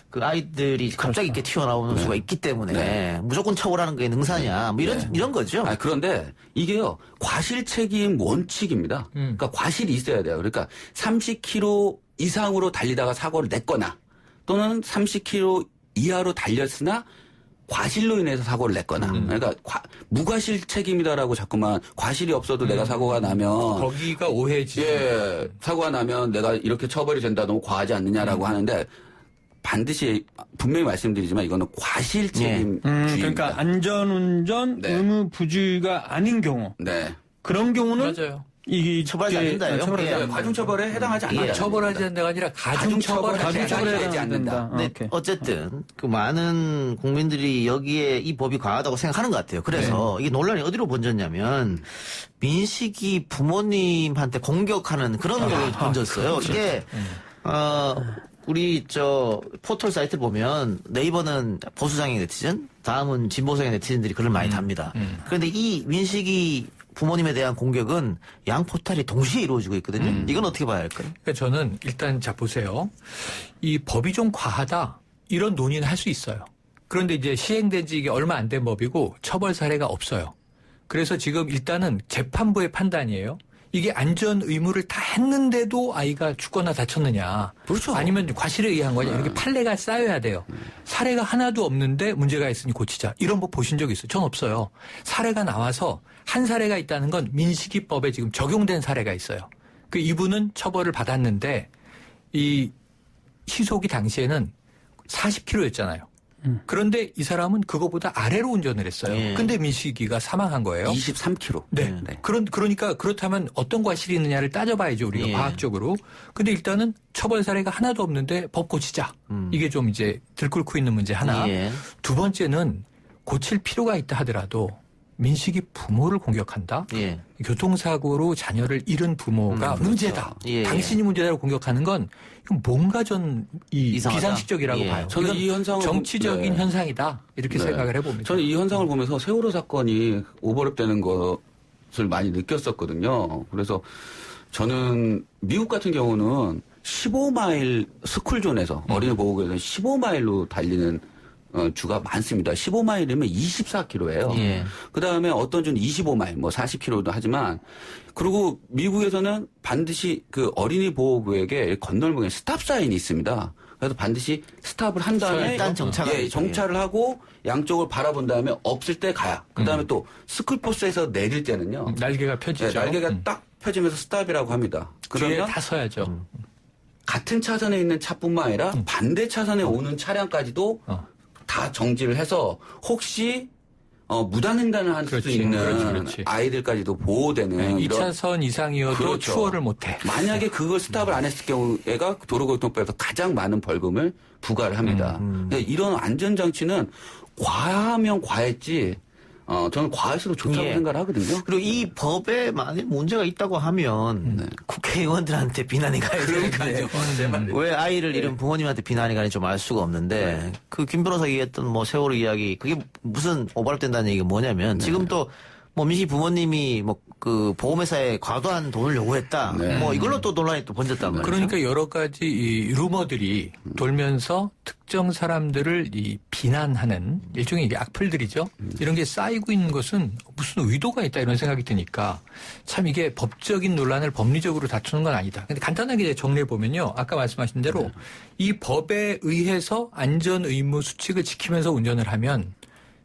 그 아이들이 갑자기 이렇게 튀어나오는 수가 있기 때문에 무조건 처벌하는 게 능사냐. 뭐 이런 거죠. 그런데 이게요 과실 책임 원칙입니다. 그러니까 과실이 있어야 돼요. 그러니까 30km 이상으로 달리다가 사고를 냈거나 또는 30km 이하로 달렸으나 과실로 인해서 사고를 냈거나 그러니까 무과실 책임이다라고 자꾸만 과실이 없어도 내가 사고가 나면 거기가 오해지. 예, 사고가 나면 내가 이렇게 처벌이 된다 너무 과하지 않느냐라고 하는데 반드시 분명히 말씀드리지만 이거는 과실 책임주의입니다. 그러니까 안전운전 의무 부주의가 아닌 경우 그런 경우는 맞아요. 이 처벌하지 않는다요. 가중처벌에 해당하지 않는다. 처벌하지 않는다가 아니라 가중처벌에 해당하지 않는다. 네, 어쨌든 그 많은 국민들이 여기에 이 법이 과하다고 생각하는 것 같아요. 그래서 이게 논란이 어디로 번졌냐면 민식이 부모님한테 공격하는 그런 걸로 번졌어요. 이게 우리 포털 사이트 보면 네이버는 보수상의 네티즌, 다음은 진보상의 네티즌들이 글을 많이 답니다. 그런데 이 민식이 부모님에 대한 공격은 양 포탈이 동시에 이루어지고 있거든요. 이건 어떻게 봐야 할까요? 그러니까 저는 일단 보세요. 이 법이 좀 과하다 이런 논의는 할 수 있어요. 그런데 이제 시행된 지 이게 얼마 안 된 법이고 처벌 사례가 없어요. 그래서 지금 일단은 재판부의 판단이에요. 이게 안전 의무를 다 했는데도 아이가 죽거나 다쳤느냐. 그렇죠. 아니면 과실에 의한 거냐. 이렇게 판례가 쌓여야 돼요. 사례가 하나도 없는데 문제가 있으니 고치자. 이런 법 보신 적 있어요? 전 없어요. 사례가 나와서 한 사례가 있다는 건 민식이법에 지금 적용된 사례가 있어요. 그 이분은 처벌을 받았는데 이 시속이 당시에는 40km였잖아요. 그런데 이 사람은 그거보다 아래로 운전을 했어요. 근데 민식이가 사망한 거예요. 23km. 네. 그러니까 그렇다면 어떤 과실이 있느냐를 따져봐야죠, 우리가 과학적으로. 근데 일단은 처벌 사례가 하나도 없는데 법 고치자. 이게 좀 이제 들끓고 있는 문제 하나. 두 번째는 고칠 필요가 있다 하더라도 민식이 부모를 공격한다? 교통사고로 자녀를 잃은 부모가 문제다. 당신이 문제다라고 공격하는 건 이건 뭔가 비상식적이라고 봐요. 저는 이 현상을 정치적인 현상이다. 이렇게 생각을 해봅니다. 저는 이 현상을 보면서 세월호 사건이 오버랩되는 것을 많이 느꼈었거든요. 그래서 저는 미국 같은 경우는 15마일 스쿨존에서 어린이 보호구역에서 15마일로 달리는 주가 많습니다. 15마일이면 24km예요. 그다음에 어떤 주는 25마일, 뭐 40km도 하지만 그리고 미국에서는 반드시 그 어린이 보호구역에 건널목에 스탑 사인이 있습니다. 그래서 반드시 스탑을 한 다음에 일단 정차를 하고 양쪽을 바라본 다음에 없을 때 가야. 그다음에 또 스쿨버스에서 내릴 때는요. 날개가 펴지죠. 날개가 딱 펴지면서 스탑이라고 합니다. 그러면 뒤에 다 서야죠. 같은 차선에 있는 차뿐만 아니라 반대 차선에 오는 차량까지도 다 정지를 해서 혹시 무단횡단을 할 수 있는 아이들까지도 보호되는 2차선 이상이어도 추월을 못해. 만약에 그걸 스탑을 안 했을 경우에가 도로교통법에서 가장 많은 벌금을 부과를 합니다. 이런 안전장치는 과하면 과했지 저는 과할수록 좋다고 생각을 하거든요. 그리고 이 법에 만약 문제가 있다고 하면 국회의원들한테 비난이 가야 되는데 왜 아이를 잃은 부모님한테 비난이 가는지 좀 알 수가 없는데 그 김 변호사 얘기했던 뭐 세월호 이야기 그게 무슨 오버랩된다는 얘기가 뭐냐면 지금 또 뭐 민식 부모님이 뭐 그 보험회사에 과도한 돈을 요구했다. 뭐 이걸로 또 논란이 또 번졌단 말이죠. 그러니까 여러 가지 이 루머들이 돌면서 특정 사람들을 비난하는 일종의 이게 악플들이죠. 이런 게 쌓이고 있는 것은 무슨 의도가 있다 이런 생각이 드니까 참 이게 법적인 논란을 법리적으로 다투는 건 아니다. 근데 간단하게 정리해 보면요. 아까 말씀하신 대로 이 법에 의해서 안전 의무 수칙을 지키면서 운전을 하면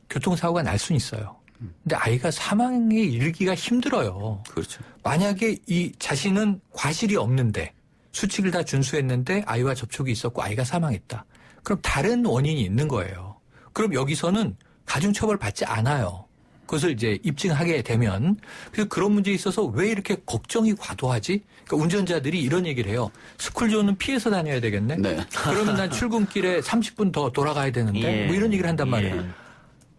교통사고가 날 수는 있어요. 근데 아이가 사망에 이르기가 힘들어요. 그렇죠. 만약에 이 자신은 과실이 없는데 수칙을 다 준수했는데 아이와 접촉이 있었고 아이가 사망했다. 그럼 다른 원인이 있는 거예요. 그럼 여기서는 가중처벌 받지 않아요. 그것을 이제 입증하게 되면 그래서 그런 문제에 있어서 왜 이렇게 걱정이 과도하지? 그러니까 운전자들이 이런 얘기를 해요. 스쿨존은 피해서 다녀야 되겠네. 네. 그러면 난 출근길에 30분 더 돌아가야 되는데 예. 뭐 이런 얘기를 한단 말이에요. 예.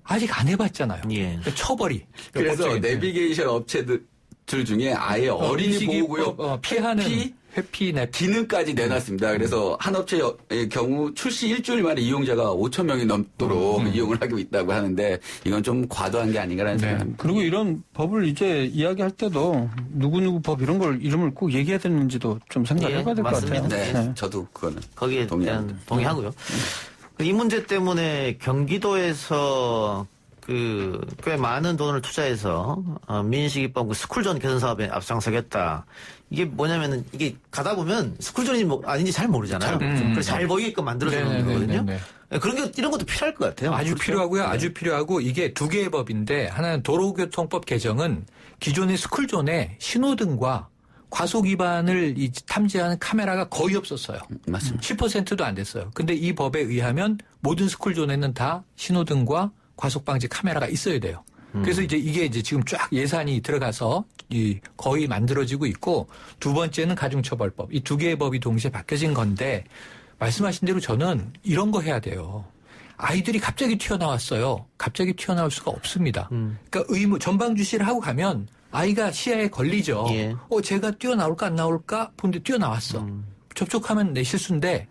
아직 안 해봤잖아요. 예. 그러니까 처벌이. 그래서 법적인데. 내비게이션 업체들 중에 아예 어린이 인식이, 보호구역 피하는 회피 기능까지 내놨습니다. 그래서 한 업체의 경우 출시 일주일 만에 이용자가 5천 명이 넘도록 이용을 하고 있다고 하는데 이건 좀 과도한 게 아닌가라는 생각입니다. 그리고 이런 법을 이제 이야기할 때도 누구누구 법 이런 걸 이름을 꼭 얘기해야 되는지도 좀 생각해봐야 될 것 같아요. 네, 저도 그거는 거기에 대한 동의하고요. 이 문제 때문에 경기도에서 꽤 많은 돈을 투자해서 민식이법 스쿨존 개선 사업에 앞장서겠다. 이게 뭐냐면은 이게 가다 보면 스쿨존이 뭐 아닌지 잘 모르잖아요. 그래서 잘 보이게끔 만들어주는 거거든요. 그런 게 이런 것도 필요할 것 같아요. 아주 그렇죠? 필요하고요. 네. 아주 필요하고 이게 두 개의 법인데 하나는 도로교통법 개정은 기존의 스쿨존에 신호등과 과속 위반을 탐지하는 카메라가 거의 없었어요. 맞습니다. 10%도 안 됐어요. 근데 이 법에 의하면 모든 스쿨존에는 다 신호등과 과속 방지 카메라가 있어야 돼요. 그래서 이게 이제 지금 쫙 예산이 들어가서 거의 만들어지고 있고 두 번째는 가중처벌법. 이 두 개의 법이 동시에 바뀌어진 건데 말씀하신 대로 저는 이런 거 해야 돼요. 아이들이 갑자기 튀어나왔어요. 갑자기 튀어나올 수가 없습니다. 그러니까 전방주시를 하고 가면 아이가 시야에 걸리죠. 예. 제가 뛰어나올까 안 나올까 보는데 뛰어나왔어. 접촉하면 내 실수인데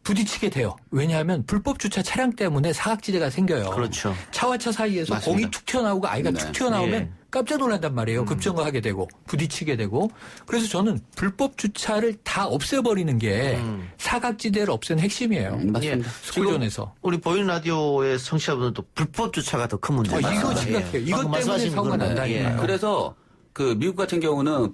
부딪히게 돼요. 왜냐하면 불법 주차 차량 때문에 사각지대가 생겨요. 그렇죠. 차와 차 사이에서 맞습니다. 공이 툭 튀어나오고 아이가 툭 튀어나오면 예. 깜짝 놀란단 말이에요. 급정거하게 되고 부딪히게 되고. 그래서 저는 불법 주차를 다 없애버리는 게 사각지대를 없애는 핵심이에요. 맞습니다. 스쿨존에서. 우리 보이는 라디오의 청취자분들도 불법 주차가 더 큰 문제다. 이거 심각해요. 이것 때문에 사고가 난다니까요. 그래서 미국 같은 경우는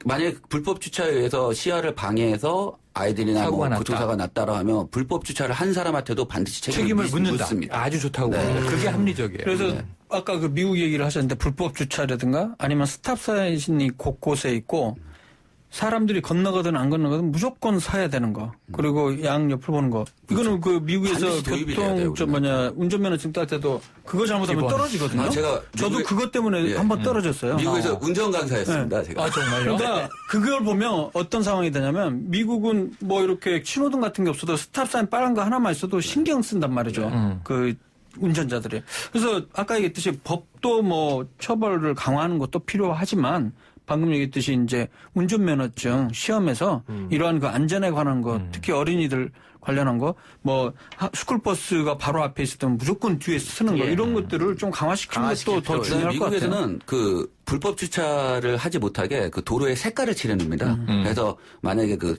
만약에 불법 주차에 의해서 시야를 방해해서 아이들이나 교통사가 났다라 하면 불법 주차를 한 사람한테도 반드시 책임을 묻는다. 묻습니다. 아주 좋다고. 그게 합리적이에요. 그래서 아까 그 미국 얘기를 하셨는데 불법 주차라든가 아니면 스탑사인이 곳곳에 있고 사람들이 건너가든 안 건너가든 무조건 서야 되는 거. 그리고 양옆을 보는 거. 이거는 그 미국에서 운전면허증 딸 때도 그거 잘못하면 떨어지거든요. 저도 그것 때문에 한번 떨어졌어요. 미국에서 운전 강사였습니다. 제가. 정말요? 그러니까 그걸 보면 어떤 상황이 되냐면 미국은 뭐 이렇게 신호등 같은 게 없어도 스탑사인 빨간 거 하나만 있어도 신경 쓴단 말이죠. 그 운전자들이. 그래서 아까 얘기했듯이 법도 뭐 처벌을 강화하는 것도 필요하지만 방금 얘기했듯이 이제 운전면허증 시험에서 이러한 그 안전에 관한 것, 특히 어린이들 관련한 거, 뭐 스쿨버스가 바로 앞에 있을 때는 무조건 뒤에 쓰는 거 이런 것들을 좀 강화시키는 것도 더 중요할 것 같아요. 미국에서는 그 불법 주차를 하지 못하게 그 도로의 색깔을 칠해놓습니다. 그래서 만약에 그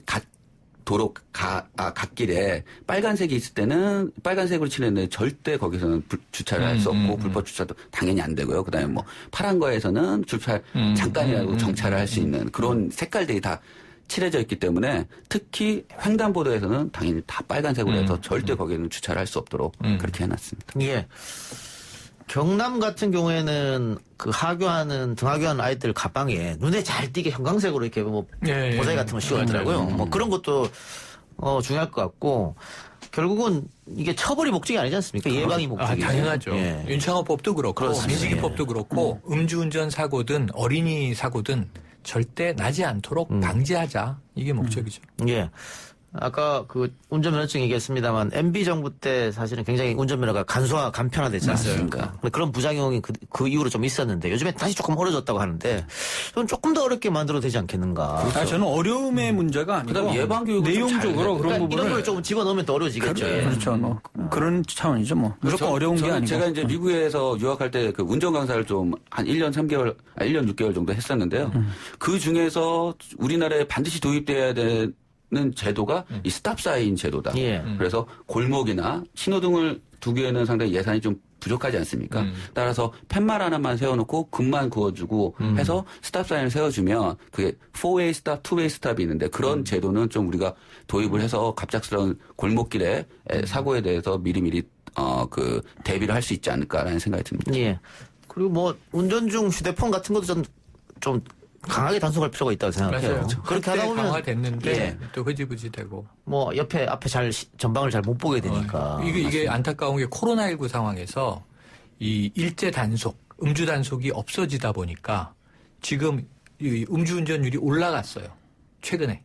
도로 갓길에 빨간색이 있을 때는 빨간색으로 칠했는데 절대 거기서는 주차를 할 수 없고 불법 주차도 당연히 안 되고요. 그다음에 뭐 파란 거에서는 주차 잠깐이라도 정차를 할 수 있는 그런 색깔들이 다 칠해져 있기 때문에 특히 횡단보도에서는 당연히 다 빨간색으로 해서 절대 거기는 주차를 할 수 없도록 그렇게 해놨습니다. 예. 경남 같은 경우에는 그 등하교하는 아이들 가방에 눈에 잘 띄게 형광색으로 이렇게 뭐 모자이크 같은 거 씌워있더라고요. 뭐 그런 것도 중요할 것 같고 결국은 이게 처벌이 목적이 아니지 않습니까? 예방이 목적이죠. 당연하죠. 윤창호법도 그렇고 민식이법도 그렇고 음주운전 사고든 어린이 사고든 절대 나지 않도록 방지하자. 이게 목적이죠. 예. 아까 그 운전면허증 얘기했습니다만 MB 정부 때 사실은 굉장히 운전면허가 간편화됐지 않습니까? 그런 부작용이 그 이후로 좀 있었는데 요즘에 다시 조금 어려졌다고 하는데 좀 조금 더 어렵게 만들어도 되지 않겠는가? 저는 어려움의 문제가 아니고 예방교육을 내용적으로 그런 부분을 이런 걸 조금 집어넣으면 더 어려워지겠죠. 그렇죠. 뭐 그런 차원이죠. 뭐 무조건 어려운 게 아니고. 제가 이제 미국에서 유학할 때 그 운전 강사를 좀 한 1년 6개월 정도 했었는데요. 그 중에서 우리나라에 반드시 도입돼야 되는 제도가 이 스탑사인 제도다. 그래서 골목이나 신호등을 두기에는 상당히 예산이 좀 부족하지 않습니까? 따라서 팻말 하나만 세워놓고 금만 그어주고 해서 스탑사인을 세워주면 그게 4웨이 스탑, 2웨이 스탑이 있는데 그런 제도는 좀 우리가 도입을 해서 갑작스러운 골목길의 사고에 대해서 미리미리 그 대비를 할 수 있지 않을까라는 생각이 듭니다. 예. 그리고 뭐 운전 중 휴대폰 같은 것도 좀 강하게 단속할 필요가 있다고 생각해요. 맞아요. 그렇게 하다 보면 강화됐는데 또 흐지부지 되고. 뭐 앞에 전방을 잘 못 보게 되니까. 이게 안타까운 게 코로나19 상황에서 이 일제 단속 음주 단속이 없어지다 보니까 지금 이 음주운전율이 올라갔어요. 최근에.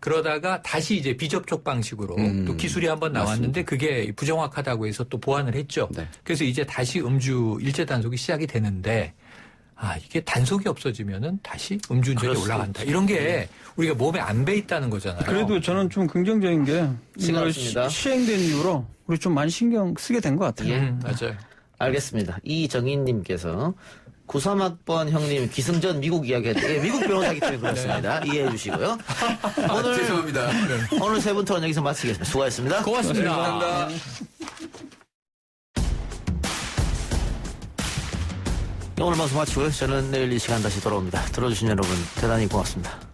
그러다가 다시 이제 비접촉 방식으로 또 기술이 한번 나왔는데 맞습니다. 그게 부정확하다고 해서 또 보완을 했죠. 네. 그래서 이제 다시 음주 일제 단속이 시작이 되는데 이게 단속이 없어지면은 다시 음주운전이 올라간다. 이런 게 우리가 몸에 안 배 있다는 거잖아요. 그래도 저는 좀 긍정적인 게 이걸 시행된 이후로 우리 좀 많이 신경 쓰게 된 것 같아요. 맞아요. 알겠습니다. 이정인님께서 93학번 형님 기승전 미국 이야기했는데 미국 변호사기 때문에 그렇습니다. 네. 이해해 주시고요. 오늘 죄송합니다. 오늘 세 분 토론 여기서 마치겠습니다. 수고하셨습니다. 고맙습니다. 감사합니다. 오늘 방송 마치고요. 저는 내일 이 시간 다시 돌아옵니다. 들어주신 여러분 대단히 고맙습니다.